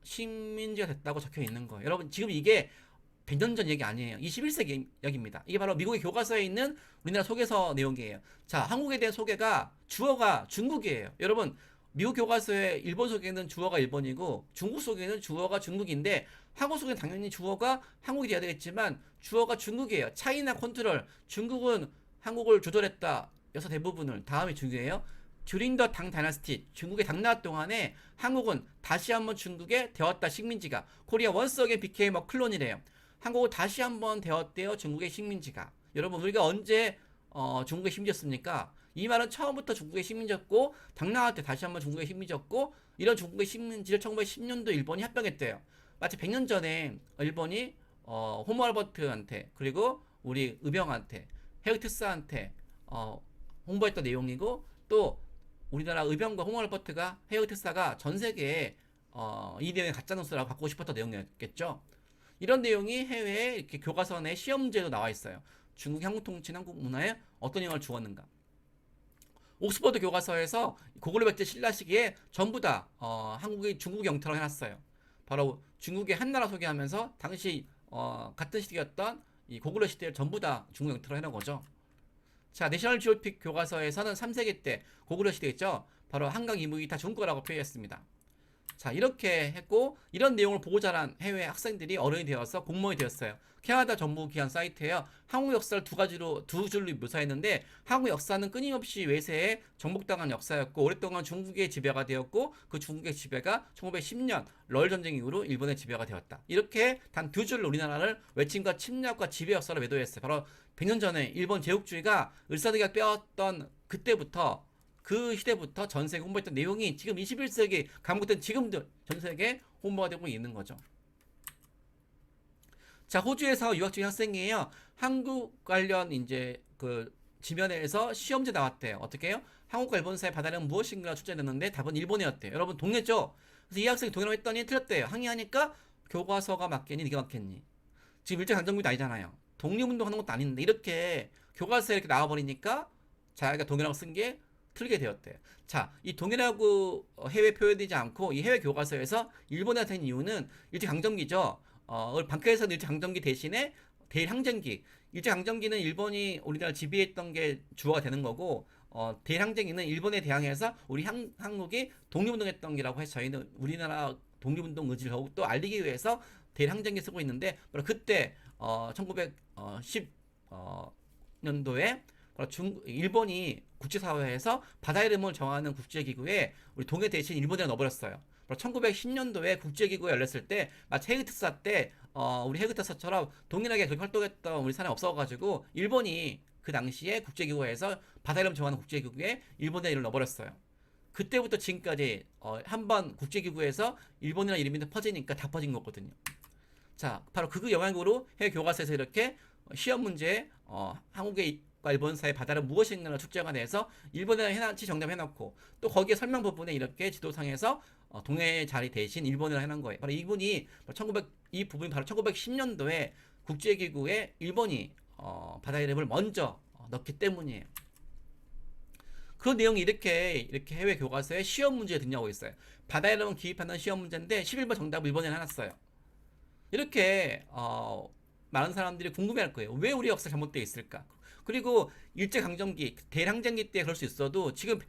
식민지가 됐다고 적혀 있는 거예요. 여러분 지금 이게 100년 전 얘기 아니에요. 21세기 얘기입니다. 이게 바로 미국의 교과서에 있는 우리나라 소개서 내용이에요. 자, 한국에 대한 소개가 주어가 중국이에요. 여러분 미국 교과서에 일본 소개는 주어가 일본이고 중국 소개는 주어가 중국인데 한국 소개는 당연히 주어가 한국이 돼야 되겠지만 주어가 중국이에요. 차이나 컨트롤 중국은 한국을 조절했다. 여서 대부분을 다음이 중요해요. 듀링 더 당 다이너스티 중국의 당나라 동안에 한국은 다시 한번 중국에 되었다 식민지가 코리아 원스 어게인 became a 클론이래요. 한국은 다시 한번 되었대요 중국의 식민지가. 여러분 우리가 언제 중국의 식민지였습니까? 이 말은 처음부터 중국의 식민지였고 당나라 때 다시 한번 중국의 식민지였고 이런 중국의 식민지를 1910년도 일본이 합병했대요. 마치 100년 전에 일본이 호모 알버트한테 그리고 우리 의병한테 헤르트스한테 홍보했던 내용이고 또 우리나라 의병과 호모 알버트가 헤르트스가 전 세계에 이 내용이 가짜뉴스라고 바꾸고 싶었던 내용이었겠죠. 이런 내용이 해외에 이렇게 교과서 내 시험 문제도 나와 있어요. 중국 한국 통치는 한국 문화에 어떤 영향을 주었는가. 옥스퍼드 교과서에서 고구려 백제 신라 시기에 전부 다 한국이 중국 영토라고 해놨어요. 바로 중국의 한나라 소개하면서 당시 같은 시기였던 이 고구려 시대를 전부 다 중국 영토로 해놓은 거죠. 자, 내셔널 지오픽 교과서에서는 3세기 때 고구려 시대였죠. 바로 한강 이북이 다 중국 거라고 표현했습니다. 자, 이렇게 했고 이런 내용을 보고 자란 해외 학생들이 어른이 되어서 공무원이 되었어요. 캐나다 정보기관 사이트에요. 한국 역사를 두 줄로 묘사했는데 한국 역사는 끊임없이 외세에 정복당한 역사였고 오랫동안 중국의 지배가 되었고 그 중국의 지배가 1910년 러일 전쟁 이후로 일본의 지배가 되었다. 이렇게 단 두 줄로 우리나라를 외침과 침략과 지배 역사로 매도했어요. 바로 100년 전에 일본 제국주의가 을사대가 빼었던 그때부터 그 시대부터 전 세계 홍보했던 내용이 지금 21세기 감독된 지금도 전 세계 홍보가 되고 있는 거죠. 자, 호주에서 유학 중인 학생이에요. 한국 관련 이제 그 지면에서 시험지 나왔대요. 어떻게 해요? 한국과 일본 사이 바다는 무엇인가 출제됐는데 답은 일본이었대요. 여러분 동의했죠? 그래서 이 학생이 동의라고 했더니 틀렸대요. 항의하니까 교과서가 맞겠니? 네가 맞겠니? 지금 일제강점기도 아니잖아요. 독립운동 하는 것도 아닌데 이렇게 교과서에 이렇게 나와버리니까 자기가 동의라고 쓴 게 틀게 되었대요. 자, 이 동일하고 해외 표현되지 않고 이 해외 교과서에서 일본에 된 이유는 일제강점기죠. 방크에서는 일제강점기 대신에 대일항쟁기. 일제강점기는 일본이 우리나라를 지배했던 게 주어가 되는 거고, 대일항쟁기는 일본에 대항해서 우리 한국이 독립운동했던 기라고 해서 저희는 우리나라 독립운동 의지를 더욱 또 알리기 위해서 대일항쟁기 쓰고 있는데, 바로 그때 1910 년도에 일본이 국제사회에서 바다 이름을 정하는 국제기구에 우리 동해 대신 일본이라 넣어버렸어요. 1910년도에 국제기구가 열렸을 때 마치 해그특사 때 우리 해그특사처럼 동일하게 그렇게 활동했던 우리 사람이 없어가지고 일본이 그 당시에 국제기구에서 바다 이름 정하는 국제기구에 일본의 이름을 넣어버렸어요. 그때부터 지금까지 한번 국제기구에서 일본이라는 이름이 퍼지니까 다 퍼진 거거든요. 자, 바로 그 영향으로 해외 교과서에서 이렇게 시험 문제에 한국의 일본 사이 바다는 무엇인가를 축제가 내서 일본에 해놨지 정답 해놓고 또 거기에 설명 부분에 이렇게 지도상에서 동해의 자리 대신 일본을 해놓은 거예요. 바로 이분이 이 부분이 바로 1910년도에 국제기구에 일본이 바다 이름을 먼저 넣기 때문이에요. 그 내용이 이렇게 해외 교과서에 시험 문제에 등장하고 있어요. 바다 이름을 기입하는 시험 문제인데 11번 정답을 일본에 해놨어요. 이렇게 많은 사람들이 궁금해할 거예요. 왜 우리 역사 잘못되어 있을까? 그리고 일제강점기, 대일항쟁기 때 그럴 수 있어도 지금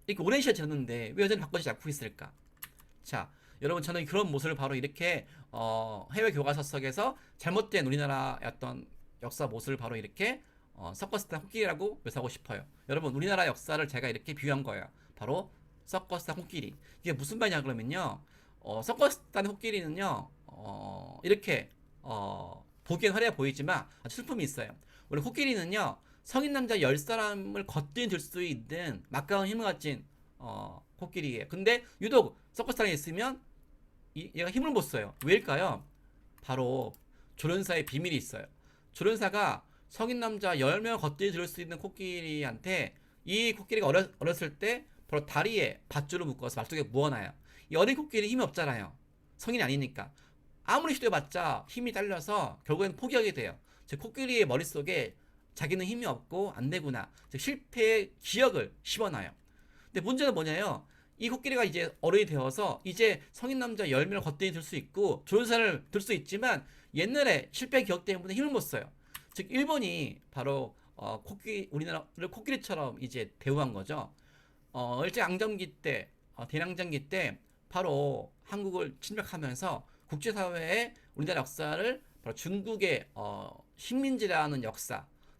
이렇게 오랜 시간 지났는데 왜 여전히 바꿔지지 않고 있을까? 자, 여러분 저는 그런 모습을 바로 이렇게 해외 교과서 속에서 잘못된 우리나라의 어떤 역사 모습을 바로 이렇게 서커스단 코끼리라고 묘사하고 싶어요. 여러분 우리나라 역사를 제가 이렇게 비유한 거예요. 바로 서커스단 코끼리. 이게 무슨 말이냐 그러면요. 서커스단 코끼리는요. 이렇게 보기엔 화려해 보이지만 아주 슬픔이 있어요. 원래 코끼리는요. 성인 남자 10사람을 거뜬히 들 수 있는 막강한 힘을 가진 코끼리예요. 근데 유독 서커스단에 있으면 얘가 힘을 못 써요. 왜일까요? 바로 조련사의 비밀이 있어요. 조련사가 성인 남자 10명을 거뜬히 들 수 있는 코끼리한테 이 코끼리가 어렸을 때 바로 다리에 밧줄을 묶어서 말뚝에 무어놔요. 이 어린 코끼리 힘이 없잖아요. 성인이 아니니까. 아무리 시도해봤자 힘이 딸려서 결국에는 포기하게 돼요. 즉 코끼리의 머릿속에 자기는 힘이 없고 안 되구나. 즉 실패의 기억을 심어놔요. 근데 문제는 뭐냐요? 이 코끼리가 이제 어른이 되어서 이제 성인 남자 10명을 거뜬히 들 수 있고 조련사를 들 수 있지만 옛날에 실패 기억 때문에 힘을 못 써요. 즉 일본이 바로 우리나라를 코끼리처럼 이제 대우한 거죠. 일제강점기 때, 대항쟁기 때 바로 한국을 침략하면서 국제사회에 우리나라 역사를 바로 중국의 식민지라는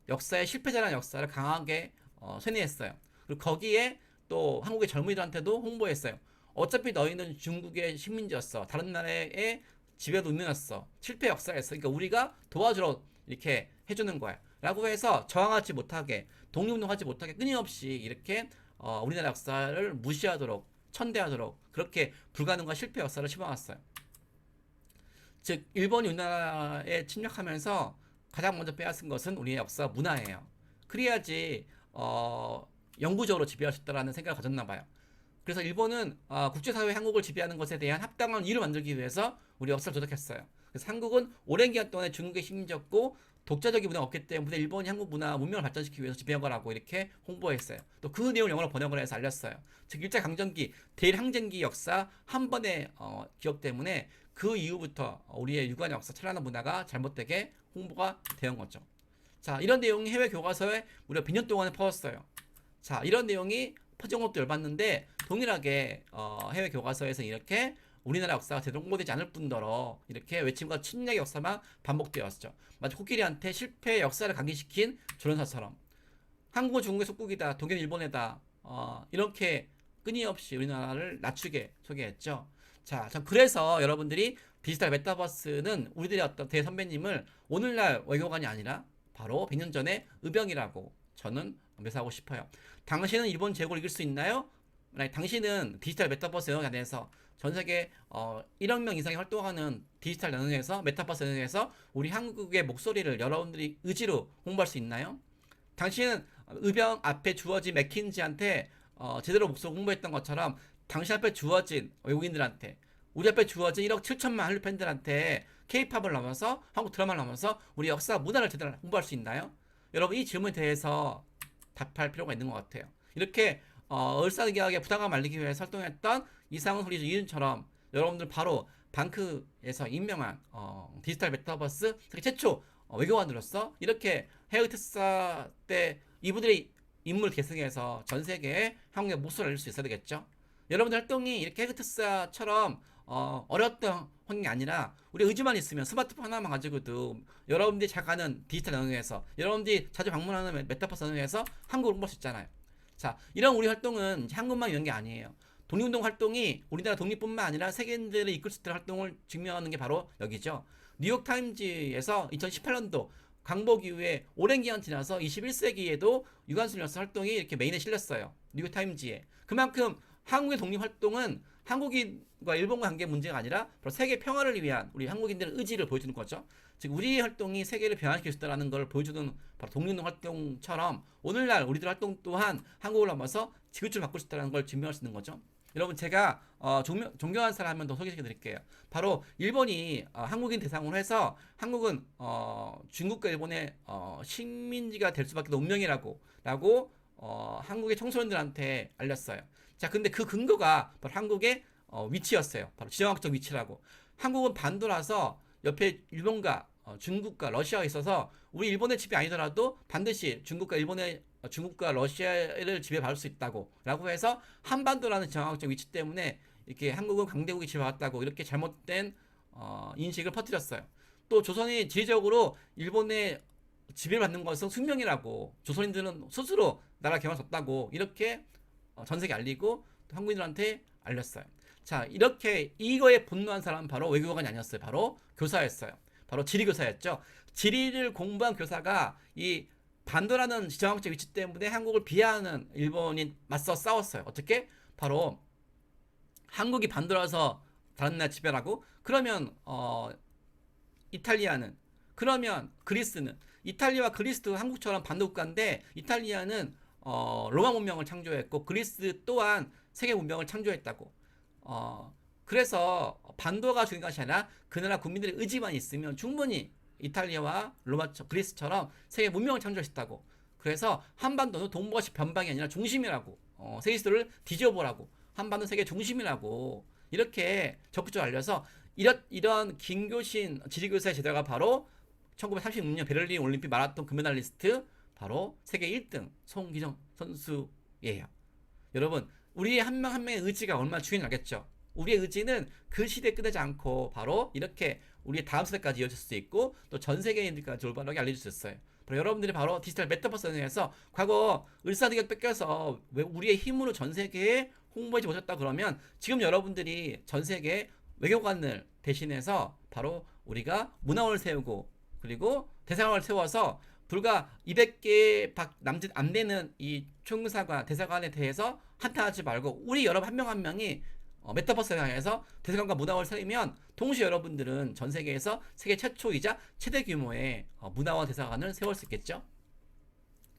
역사의 실패자라는 역사를 강하게 쇠뇌했어요. 그리고 거기에 또 한국의 젊은이들한테도 홍보했어요. 어차피 너희는 중국의 식민지였어. 다른 나라의 지배도 의미였어. 실패 역사였어. 그러니까 우리가 도와주러 이렇게 해주는 거야. 라고 해서 저항하지 못하게, 독립운동하지 못하게 끊임없이 이렇게 우리나라 역사를 무시하도록, 천대하도록 그렇게 불가능한 실패 역사를 심어왔어요. 즉 일본이 우리나라에 침략하면서 가장 먼저 빼앗은 것은 우리의 역사 문화예요. 그래야지 영구적으로 지배할 수 있다는 생각을 가졌나 봐요. 그래서 일본은 국제사회 한국을 지배하는 것에 대한 합당한 이유를 만들기 위해서 우리 역사를 조작했어요. 그래서 한국은 오랜 기간 동안에 중국의 식민지였고 독자적인 문화가 없기 때문에 일본이 한국 문명을 발전시키기 위해서 지배한 거라고 이렇게 홍보했어요. 또 그 내용을 영어로 번역을 해서 알렸어요. 즉 일제강점기, 대일항쟁기 역사 한 번의 기억 때문에 그 이후부터 우리의 유관 역사, 찬란한 문화가 잘못되게 홍보가 되는 거죠. 자, 이런 내용이 해외 교과서에 우리가 몇 년 동안에 퍼졌어요. 자, 이런 내용이 퍼진 것도 열받는데 동일하게 해외 교과서에서 이렇게 우리나라 역사가 제대로 홍보되지 않을 뿐더러 이렇게 외침과 침략의 역사만 반복되었죠. 마치 코끼리한테 실패의 역사를 강기시킨 조련사처럼 한국은 중국의 속국이다, 독일은 일본이다 이렇게 끊임없이 우리나라를 낮추게 소개했죠. 자, 그래서 여러분들이 디지털 메타버스는 우리들의 어떤 대선배님을 오늘날 외교관이 아니라 바로 100년 전에 의병이라고 저는 묘사하고 싶어요. 당신은 일본 제국을 이길 수 있나요? 만약 당신은 디지털 메타버스 영역 안에서 전 세계 1억 명 이상이 활동하는 디지털 영역에서 메타버스 영역에서 우리 한국의 목소리를 여러분들이 의지로 홍보할 수 있나요? 당신은 의병 앞에 주어진 맥킨지한테 제대로 목소리 홍보했던 것처럼 당신 앞에 주어진 외국인들한테 우리 앞에 주어진 1억 7천만 한류 팬들한테 K-팝을 넘어서 한국 드라마를 넘어서 우리 역사 문화를 제대로 홍보할 수 있나요? 여러분 이 질문에 대해서 답할 필요가 있는 것 같아요. 이렇게 을사기하게 부당함을 알리기 위해서 활동했던 이상훈, 소리주, 이윤처럼 여러분들 바로 방크에서 임명한 디지털 메타버스 세계 최초 외교관으로서 이렇게 해외 특사 때 이분들의 인물 계승해서 전 세계에 한국의 목소리를 알릴 수 있어야 되겠죠. 여러분들 활동이 이렇게 해외 특사처럼 어려웠던 환경이 아니라 우리 의지만 있으면 스마트폰 하나만 가지고도 여러분들이 잘 가는 디지털 영역에서 여러분들이 자주 방문하는 메타버스 영역에서 한국을 홍보할 수 있잖아요. 자, 이런 우리 활동은 한국만 위한 게 아니에요. 독립운동 활동이 우리나라 독립뿐만 아니라 세계인들을 이끌 수 있는 활동을 증명하는 게 바로 여기죠. 뉴욕타임즈에서 2018년도 광복 이후에 오랜 기간 지나서 21세기에도 유관순으로서 활동이 이렇게 메인에 실렸어요. 뉴욕타임즈에. 그만큼 한국의 독립활동은 한국인과 일본과 관계 문제가 아니라 바로 세계 평화를 위한 우리 한국인들의 의지를 보여주는 거죠. 즉 우리의 활동이 세계를 변화시킬 수 있다는 걸 보여주는 바로 독립운동 활동처럼 오늘날 우리들 활동 또한 한국을 넘어서 지구촌을 바꿀 수 있다는 걸 증명할 수 있는 거죠. 여러분 제가 존경하는 사람 한 명 더 소개시켜 드릴게요. 바로 일본이 한국인 대상으로 해서 한국은 중국과 일본의 식민지가 될 수밖에 없는 운명이라고 한국의 청소년들한테 알렸어요. 자, 근데 그 근거가 바로 한국의 위치였어요. 바로 지정학적 위치라고. 한국은 반도라서 옆에 일본과 중국과 러시아가 있어서 우리 일본의 지배 아니더라도 반드시 중국과 러시아를 지배받을 수 있다고 라고 해서 한반도라는 지정학적 위치 때문에 이렇게 한국은 강대국이 지배받았다고 이렇게 잘못된 인식을 퍼뜨렸어요. 또 조선이 지리적으로 일본의 지배를 받는 것은 숙명이라고 조선인들은 스스로 나라 개방할 수 없다고 이렇게 전 세계 알리고 또 한국인들한테 알렸어요. 자, 이렇게 이거에 분노한 사람은 바로 외교관이 아니었어요. 바로 교사였어요. 바로 지리교사였죠. 지리를 공부한 교사가 이 반도라는 지정학적 위치 때문에 한국을 비하하는 일본이 맞서 싸웠어요. 어떻게? 바로 한국이 반도라서 다른 나라 지배라고? 그러면 이탈리아는, 그러면 그리스는, 이탈리아와 그리스도 한국처럼 반도 국가인데 이탈리아는 로마 문명을 창조했고 그리스 또한 세계 문명을 창조했다고. 그래서 반도가 중요한 것이 아니라 그 나라 국민들의 의지만 있으면 충분히 이탈리아와 그리스처럼 세계 문명을 창조했다고. 그래서 한반도는 동북아식 변방이 아니라 중심이라고. 세계 지도를 뒤져보라고. 한반도 세계 중심이라고. 이렇게 적극적으로 알려서 이런 김교신 지리교사의 제자가 바로 1936년 베를린 올림픽 마라톤 금메달리스트 바로 세계 1등 송기정 선수예요. 여러분, 우리 한 명 한 명의 의지가 얼마나 중요한지 알겠죠? 우리의 의지는 그 시대에 끝나지 않고 바로 이렇게 우리의 다음 세대까지 이어질 수 있고 또 전 세계인들까지 올바르게 알려줄 수 있어요. 바로 여러분들이 바로 디지털 메타버스에서 과거 을사늑약 뺏겨서 왜 우리의 힘으로 전 세계에 홍보하지 못했다 그러면 지금 여러분들이 전 세계 외교관을 대신해서 바로 우리가 문화원을 세우고 그리고 대사관을 세워서 불과 200개 남짓 안 되는 이 총사관, 대사관에 대해서 한탄하지 말고 우리 여러분 한 명 한 명이 메타버스에 향해서 대사관과 문화원을 세우면 동시에 여러분들은 전 세계에서 세계 최초이자 최대 규모의 문화원 대사관을 세울 수 있겠죠.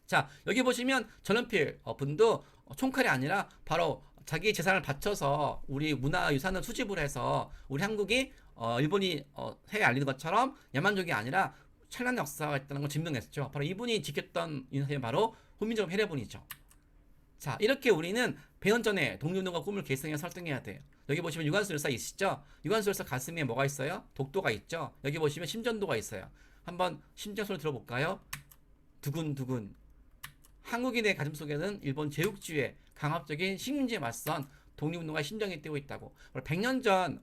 자, 여기 보시면 전원필 분도 총칼이 아니라 바로 자기 재산을 바쳐서 우리 문화유산을 수집을 해서 우리 한국이 일본이 해외에 알리는 것처럼 야만족이 아니라 찬란한 역사가 있다는 걸 증명했죠. 바로 이분이 지켰던 인생이 바로 훈민정음 해례본이죠. 자, 이렇게 우리는 100년 전에 독립운동가 꿈을 계승해서 설득해야 돼요. 여기 보시면 유관순 열사 있으시죠? 유관순 열사 가슴에 뭐가 있어요? 독도가 있죠? 여기 보시면 심전도가 있어요. 한번 심전 소리 들어볼까요? 두근두근. 한국인의 가슴속에는 일본 제국주의의 강압적인 식민지에 맞선 독립운동가의 심정이 뛰고 있다고. 100년 전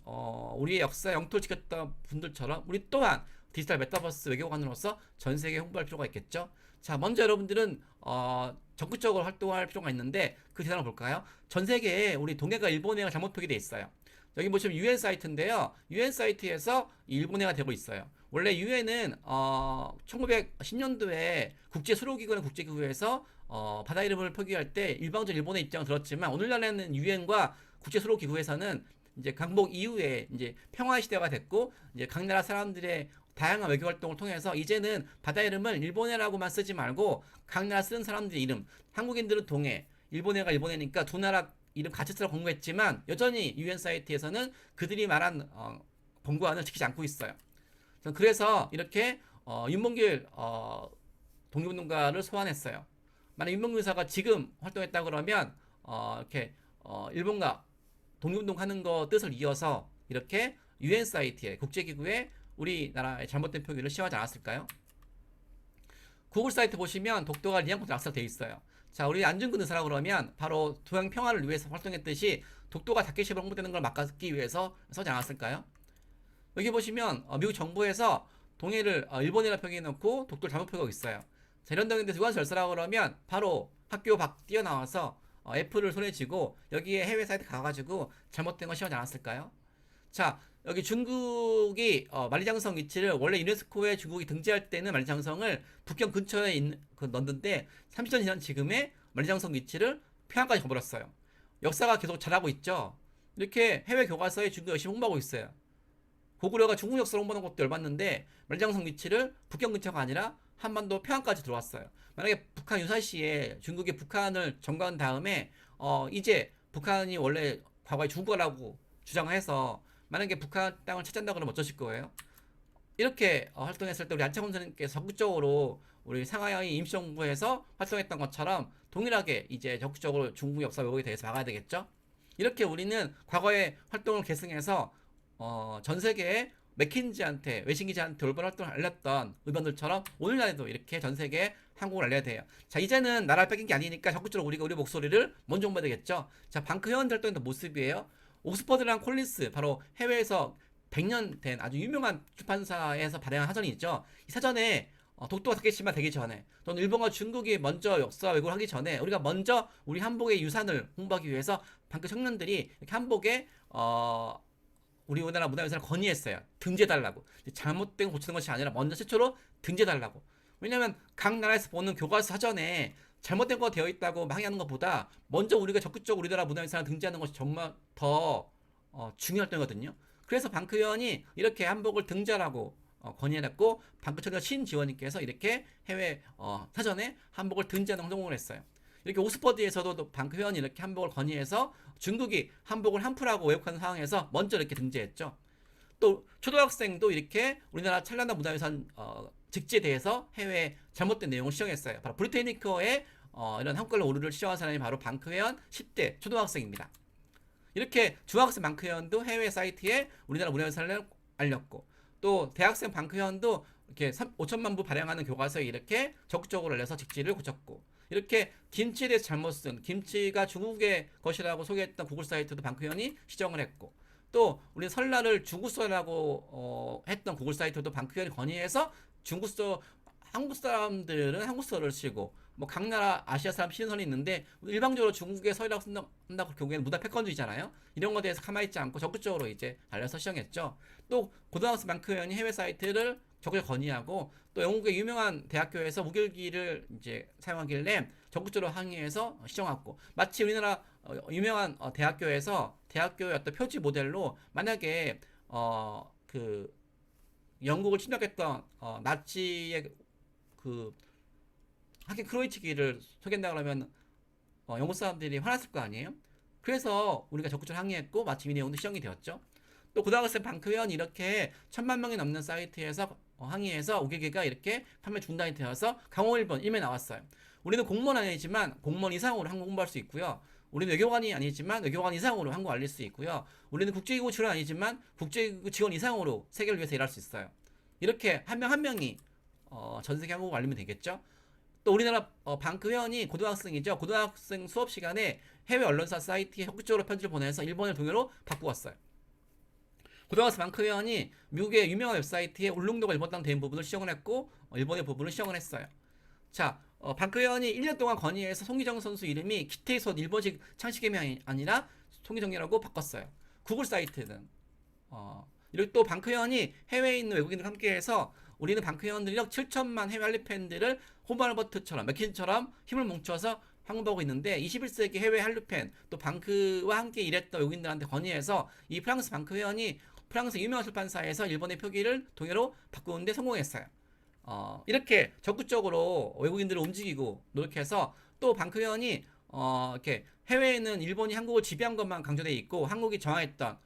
우리의 역사 영토를 지켰던 분들처럼 우리 또한 디지털 메타버스 외교관으로서 전 세계에 홍보할 필요가 있겠죠. 자, 먼저 여러분들은 적극적으로 활동할 필요가 있는데 그 대상을 볼까요? 전 세계에 우리 동해가 일본해가 잘못 표기되어 있어요. 여기 보시면 UN 사이트인데요. UN 사이트에서 일본해가 되고 있어요. 원래 UN은 1910년도에 국제수로기구나 국제기구에서 바다 이름을 표기할 때 일방적 일본의 입장을 들었지만 오늘날에는 UN과 국제수로기구에서는 이제 강복 이후에 이제 평화 시대가 됐고 이제 각 나라 사람들의 다양한 외교 활동을 통해서 이제는 바다 이름을 일본해라고만 쓰지 말고 각 나라 쓰는 사람들의 이름, 한국인들은 동해, 일본해가 일본해니까 두 나라 이름 같이 쓰라고 권고했지만 여전히 UN 사이트에서는 그들이 말한 권고안을 지키지 않고 있어요. 그래서 이렇게 윤봉길 독립운동가를 소환했어요. 만약 윤봉길 의사가 지금 활동했다 그러면 이렇게 일본과 독립운동하는 거 뜻을 이어서 이렇게 UN 사이트에 국제기구에 우리나라의 잘못된 표기를 시험하지 않았을까요? 구글 사이트 보시면 독도가 리앙코트 낙서되어 있어요. 자, 우리 안중근 의사라 그러면 바로 동양 평화를 위해서 활동했듯이 독도가 다케시로 홍보되는 걸 막기 위해서 서지 않았을까요? 여기 보시면 미국 정부에서 동해를 일본이라 표기해놓고 독도를 잘못 표기하고 있어요. 자, 이런 등인데 누가 절사라고 그러면 바로 학교 밖 뛰어나와서 F를 손에 쥐고 여기에 해외 사이트 가가지고 잘못된 거 시험하지 않았을까요? 자, 여기 중국이 만리장성 위치를 원래 유네스코에 중국이 등재할 때는 만리장성을 북경 근처에 있는 넣었는데 30년 지난 지금의 만리장성 위치를 평양까지 가버렸어요. 역사가 계속 잘하고 있죠. 이렇게 해외 교과서에 중국 열심히 홍보하고 있어요. 고구려가 중국 역사를 홍보하는 것도 열받는데 만리장성 위치를 북경 근처가 아니라 한반도 평양까지 들어왔어요. 만약에 북한 유사시에 중국이 북한을 점거한 다음에 이제 북한이 원래 과거에 중국어라고 주장해서 만약에 북한 땅을 차지한다 그러면 어쩌실 거예요? 이렇게 활동했을 때 우리 안창훈 선생님께서 적극적으로 우리 상하이 임시정부에서 활동했던 것처럼 동일하게 이제 적극적으로 중국 역사 왜곡에 대해서 막아야 되겠죠? 이렇게 우리는 과거의 활동을 계승해서 전 세계에 맥킨지한테 외신기자한테 올바른 활동을 알렸던 의견들처럼 오늘날에도 이렇게 전 세계에 한국을 알려야 돼요. 자, 이제는 나라를 뺏긴 게 아니니까 적극적으로 우리가 우리 목소리를 먼저 홍보해야 되겠죠. 자, 방크 회원 활동의 모습이에요. 옥스퍼드랑 콜린스 바로 해외에서 100년 된 아주 유명한 출판사에서 발행한 사전이 있죠. 이 사전에 독도가 다케시마 되기 전에 또는 일본과 중국이 먼저 역사 왜곡을 하기 전에 우리가 먼저 우리 한복의 유산을 홍보하기 위해서 방크 청년들이 이렇게 한복에 우리 우리나라 문화유산을 건의했어요. 등재달라고. 잘못된 거 고치는 것이 아니라 먼저 최초로 등재달라고. 왜냐면 각 나라에서 보는 교과서 사전에 잘못된 거 되어 있다고 항의하는 것보다 먼저 우리가 적극적으로 우리나라 문화유산을 등재하는 것이 정말 더 중요할 때거든요. 그래서 방크 의원이 이렇게 한복을 등재하라고 건의했고 방크 청년 신지원님께서 이렇게 해외 사전에 한복을 등재하는 성공을 했어요. 이렇게 옥스퍼드에서도 방크 회원이 이렇게 한복을 건의해서 중국이 한복을 한풀하고 왜곡하는 상황에서 먼저 이렇게 등재했죠. 또 초등학생도 이렇게 우리나라 찬란한 문화유산 직지에 대해서 해외 잘못된 내용을 시정했어요. 바로 브리테니커의 이런 한국말로 오류를 시정한 사람이 바로 방크 회원 10대 초등학생입니다. 이렇게 중학생 방크 회원도 해외 사이트에 우리나라 문화유산을 알렸고 또 대학생 방크 회원도 이렇게 5천만 부 발행하는 교과서에 이렇게 적극적으로 알려서 직지를 고쳤고 이렇게 김치에 대해서 잘못 쓴 김치가 중국의 것이라고 소개했던 구글 사이트도 방크 회원이 시정을 했고 또 우리 설날을 중국서라고 했던 구글 사이트도 방크 회원이 건의해서 중국서 한국 사람들은 한국서를 쓰고 뭐 각 나라 아시아 사람 쓰는 선이 있는데 일방적으로 중국의 서이라고 쓴다고 결국에는 문화 패권주의잖아요. 이런 것에 대해서 가만히 있지 않고 적극적으로 이제 알려서 시정했죠. 또 고등학생 방크 회원이 해외 사이트를 적극적으로 건의하고 또 영국의 유명한 대학교에서 우길기를 이제 사용하길래 적극적으로 항의해서 시정했고 마치 우리나라 유명한 대학교에서 대학교의 어떤 표지 모델로 만약에 그 영국을 침략했던 나치의 그 하긴 크로이츠기를 소개한다 그러면 영국 사람들이 화났을 거 아니에요? 그래서 우리가 적극적으로 항의했고 마침 이 내용도 시정이 되었죠. 또 고등학생 방크 회원이 이렇게 1000만 명이 넘는 사이트에서 항의해서 우길기가 이렇게 판매 중단이 되어서 강호1번 1매 나왔어요. 우리는 공무원 아니지만 공무원 이상으로 한국 홍보할 수 있고요. 우리는 외교관이 아니지만 외교관 이상으로 한국 알릴 수 있고요. 우리는 국제기구 직원 아니지만 국제기구 직원 이상으로 세계를 위해서 일할 수 있어요. 이렇게 한 명 한 명이 전 세계 한국을 알리면 되겠죠. 또 우리나라 방크 회원이 고등학생이죠. 고등학생 수업 시간에 해외 언론사 사이트에 적극적으로 편지를 보내서 일본을 동요로 바꾸었어요. 고등학생 방크 회원이 미국의 유명한 웹사이트에 울릉도가 일본 땅 된 부분을 시정을 했고 일본의 부분을 시정을 했어요. 자, 방크 회원이 1년 동안 건의해서 송기정 선수 이름이 키테이손 일본식 창시개명이 아니라 송기정이라고 바꿨어요. 구글 사이트는 이렇게 또 방크 회원이 해외에 있는 외국인들과 함께해서 우리는 방크 회원들 1억 7천만 해외 한류 팬들을 호발버트처럼 맥킨처럼 힘을 뭉쳐서 홍보하고 있는데 21세기 해외 한류 팬또 방크와 함께 일했던 외국인들한테 건의해서 이 프랑스 방크 회원이 프랑스 유명한 출판사에서 일본의 표기를 동해로 바꾸는데 성공했어요. 이렇게 적극적으로 외국인들을 움직이고 노력해서 또 방크 회원이 이렇게 해외에는 일본이 한국을 지배한 것만 강조되어 있고 한국이 저항했던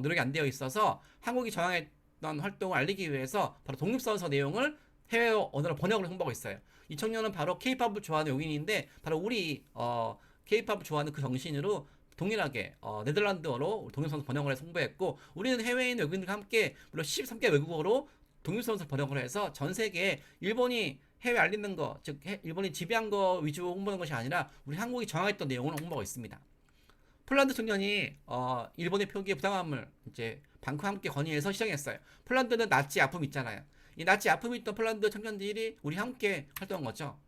노력이 안 되어 있어서 한국이 저항했던 활동을 알리기 위해서 바로 독립선서 내용을 해외 언어로 번역을 홍보하고 있어요. 이 청년은 바로 K-팝을 좋아하는 외국인인데 바로 우리 K-팝을 좋아하는 그 정신으로 동일하게 네덜란드어로 동영상 번역을 해서 홍보했고, 우리는 해외에 있는 외국인들과 함께 물론 13개 외국어로 동영상 번역을 해서 전 세계에 일본이 해외 알리는 거, 즉 일본이 지배한 거 위주로 홍보하는 것이 아니라 우리 한국이 정했던 내용을 홍보하고 있습니다. 폴란드 청년이 일본의 표기에 부당함을 이제 방크와 함께 건의해서 시정했어요. 폴란드는 나치 아픔 있잖아요. 이 나치 아픔이 있던 폴란드 청년들이 우리 함께 활동한 거죠.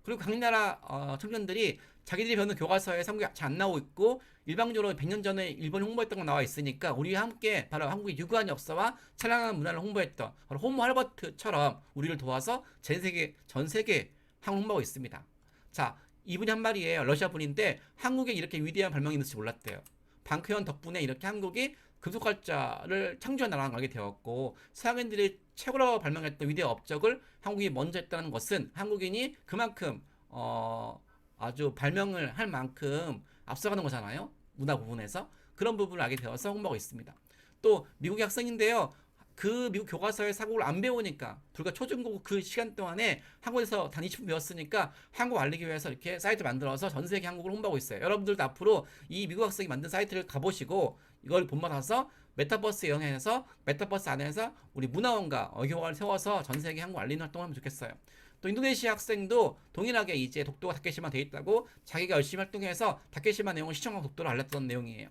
그리고 각 나라 청년들이 자기들이 배우는 교과서에 한국이 잘 안 나오고 있고, 일방적으로 100년 전에 일본이 홍보했던 거 나와 있으니까 우리와 함께 바로 한국의 유구한 역사와 찬란한 문화를 홍보했던 바로 호모 할버트처럼 우리를 도와서 전 세계 한국 홍보하고 있습니다. 자, 이분이 한 말이에요. 러시아 분인데 한국에 이렇게 위대한 발명이 있는지 몰랐대요. 방크현 덕분에 이렇게 한국이 금속활자를 창조한 나라를 알게 되었고, 서양인들이 최고로 발명했던 위대한 업적을 한국이 먼저 했다는 것은 한국인이 그만큼 아주 발명을 할 만큼 앞서가는 거잖아요. 문화 부분에서. 그런 부분을 알게 되어서 홍보하고 있습니다. 또 미국의 학생인데요. 그 미국 교과서의 사고를 안 배우니까 불과 초중고 그 시간 동안에 한국에서 단 20분 배웠으니까 한국 알리기 위해서 이렇게 사이트 만들어서 전 세계 한국을 홍보하고 있어요. 여러분들도 앞으로 이 미국 학생이 만든 사이트를 가보시고 이걸 본받아서 메타버스에 영향해서 메타버스 안에서 우리 문화원과 어교관을 세워서 전 세계 한국 알리는 활동을 하면 좋겠어요. 또 인도네시아 학생도 동일하게 이제 독도가 다케시마 돼 있다고 자기가 열심히 활동해서 다케시마 내용을 시청하고 독도를 알렸던 내용이에요.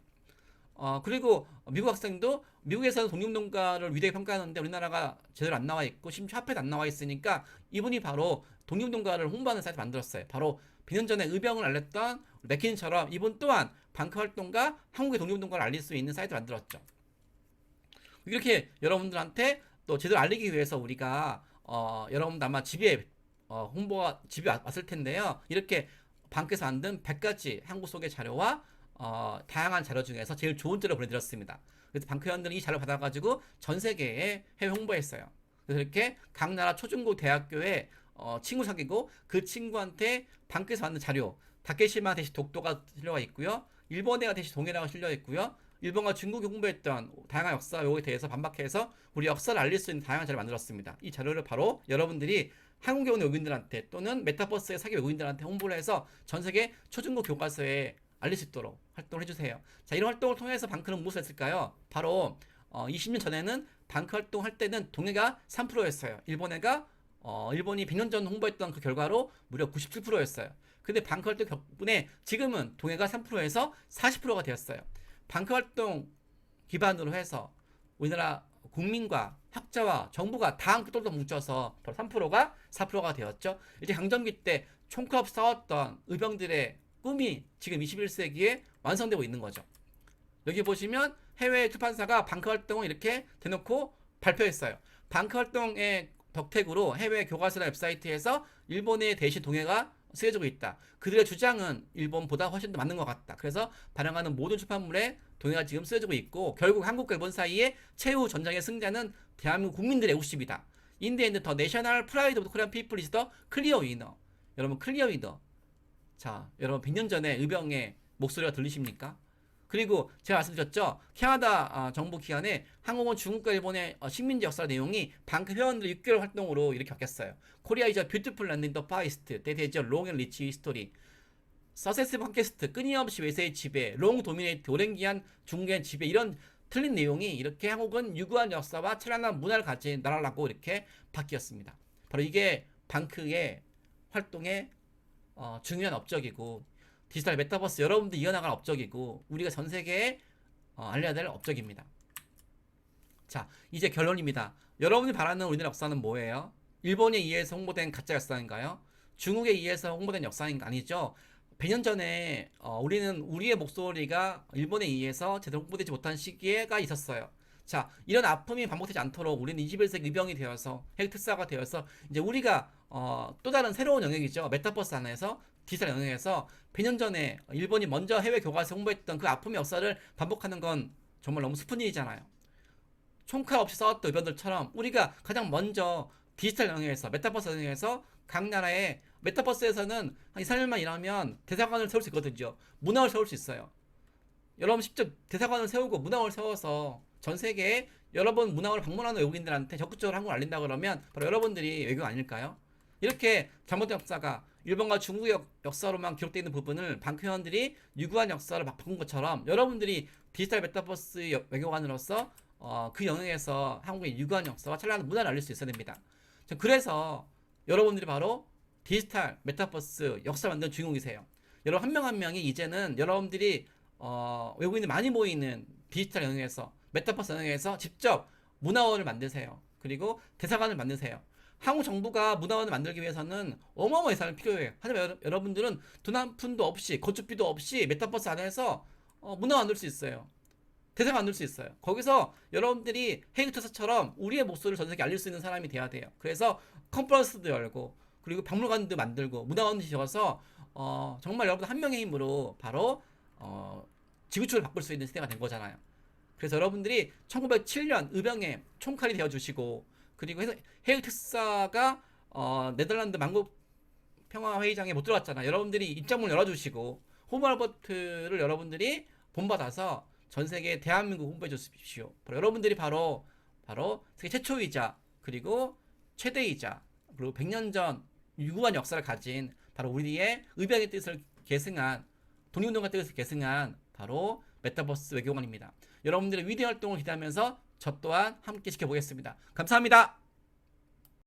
그리고 미국 학생도 미국에서는 독립운동가를 위대하게 평가하는데 우리나라가 제대로 안 나와 있고 심지어 화폐도 안 나와 있으니까 이분이 바로 독립운동가를 홍보하는 사이트 만들었어요. 바로 100년 전에 의병을 알렸던 맥킨처럼 이분 또한 방크 활동가 한국의 독립운동가를 알릴 수 있는 사이트 만들었죠. 이렇게 여러분들한테 또 제대로 알리기 위해서 우리가 여러분들 아마 집에 홍보가 집에 왔을 텐데요. 이렇게 방크에서 만든 100가지 한국 소개 자료와 다양한 자료 중에서 제일 좋은 자료 보내드렸습니다. 그래서 방크 회원들이 이 자료 받아가지고 전 세계에 해외 홍보했어요. 그래서 이렇게 각 나라 초중고 대학교에 친구 사귀고 그 친구한테 방크에서 만든 자료, 다케시마 대신 독도가 실려가 있고요. 일본해가 대신 동해라가 실려 있고요. 일본과 중국이 홍보했던 다양한 역사 요구에 대해서 반박해서 우리 역사를 알릴 수 있는 다양한 자료를 만들었습니다. 이 자료를 바로 여러분들이 한국에 오는 외국인들한테 또는 메타버스에 사기 외국인들한테 홍보를 해서 전 세계 초중고 교과서에 알릴 수 있도록 활동을 해주세요. 자, 이런 활동을 통해서 방크는 무엇을 했을까요? 바로 20년 전에는 방크 활동할 때는 동해가 3%였어요. 일본이 100년 전 홍보했던 그 결과로 무려 97%였어요. 근데 방크 활동 덕분에 지금은 동해가 3%에서 40%가 되었어요. 방크 활동 기반으로 해서 우리나라 국민과 학자와 정부가 다 함께 똘똘 뭉쳐서 바로 3%가 4%가 되었죠. 이제 강점기 때 총칼 싸웠던 의병들의 꿈이 지금 21세기에 완성되고 있는 거죠. 여기 보시면 해외 출판사가 방크 활동을 이렇게 대놓고 발표했어요. 방크 활동의 덕택으로 해외 교과서나 웹사이트에서 일본의 대신 동해가 쓰여지고 있다. 그들의 주장은 일본보다 훨씬 더 맞는 것 같다. 그래서 발행하는 모든 출판물에 동해가 지금 쓰여지고 있고, 결국 한국과 일본 사이에 최후 전쟁의 승자는 대한민국 국민들의 우십이다. In the end, the national pride of the Korean people is the clear winner. 여러분, 클리어 위너. 자, 여러분 100년 전에 의병의 목소리가 들리십니까? 그리고 제가 말씀드렸죠. 캐나다 정부 기관에 한국은 중국과 일본의 식민지 역사 내용이 방크 회원들 6개월 활동으로 이렇게 바뀌었어요. Korea is a beautiful land in the Far East that has a long and rich history. Successive conquest, 끊임없이 외세의 지배, long dominate, 오랜 기한 중국의 지배, 이런 틀린 내용이 이렇게 한국은 유구한 역사와 찬란한 문화를 가진 나라라고 이렇게 바뀌었습니다. 바로 이게 방크의 활동의 중요한 업적이고, 디지털 메타버스 여러분들 이어나갈 업적이고, 우리가 전 세계에 알려야 될 업적입니다. 자, 이제 결론입니다. 여러분이 바라는 우리나라 역사는 뭐예요? 일본에 의해서 홍보된 가짜 역사인가요? 중국에 의해서 홍보된 역사인가? 아니죠. 100년 전에 우리는 우리의 목소리가 일본에 의해서 제대로 홍보되지 못한 시기가 있었어요. 자, 이런 아픔이 반복되지 않도록 우리는 21세기 의병이 되어서 핵특사가 되어서 이제 우리가 또 다른 새로운 영역이죠. 메타버스 안에서 디지털 영역에서 100년 전에 일본이 먼저 해외 교과서 홍보했던 그 아픔의 역사를 반복하는 건 정말 너무 슬픈 일이잖아요. 총칼 없이 싸웠던 의병들처럼 우리가 가장 먼저 디지털 영역에서 메타버스 영역에서 각 나라의 메타버스에서는 한 2, 3일만 일하면 대사관을 세울 수 있거든요. 문화를 세울 수 있어요. 여러분 직접 대사관을 세우고 문화를 세워서 전 세계에 여러분 문화를 방문하는 외국인들한테 적극적으로 한국을 알린다 그러면 바로 여러분들이 외국 아닐까요? 이렇게 잘못된 역사가 일본과 중국의 역사로만 기록되어 있는 부분을 방크현들이 유구한 역사를 막 바꾼 것처럼 여러분들이 디지털 메타버스 외교관으로서 그 영역에서 한국의 유구한 역사와 찬란한 문화를 알릴 수 있어야 됩니다. 그래서 여러분들이 바로 디지털 메타버스 역사 만드는 주인공이세요. 여러분 한 명 한 명이 이제는 여러분들이 외국인이 많이 모이는 디지털 영역에서 메타버스 영역에서 직접 문화원을 만드세요. 그리고 대사관을 만드세요. 한국 정부가 문화원을 만들기 위해서는 어마어마한 예산이 필요해요. 하지만 여러분들은 돈 한 푼도 없이 거주비도 없이 메타버스 안에서 문화 만들 수 있어요. 대사관 만들 수 있어요. 거기서 여러분들이 헤이트서처럼 우리의 목소리를 전 세계에 알릴 수 있는 사람이 돼야 돼요. 그래서 컨퍼런스도 열고 그리고 박물관도 만들고 문화원도 지어서 정말 여러분 한 명의 힘으로 바로 지구촌을 바꿀 수 있는 시대가 된 거잖아요. 그래서 여러분들이 1907년 의병의 총칼이 되어주시고 그리고 헤일 특사가 네덜란드 만국 평화회의장에 못 들어갔잖아요. 여러분들이 입장문을 열어주시고 호모알버트를 여러분들이 본받아서 전 세계 대한민국 홍보해 주십시오. 여러분들이 바로 세계 최초이자 그리고 최대이자 그리고 100년 전 유구한 역사를 가진 바로 우리의 의병의 뜻을 계승한 독립운동가 뜻을 계승한 바로 메타버스 외교관입니다. 여러분들의 위대한 활동을 기대하면서 저 또한 함께 지켜보겠습니다. 감사합니다.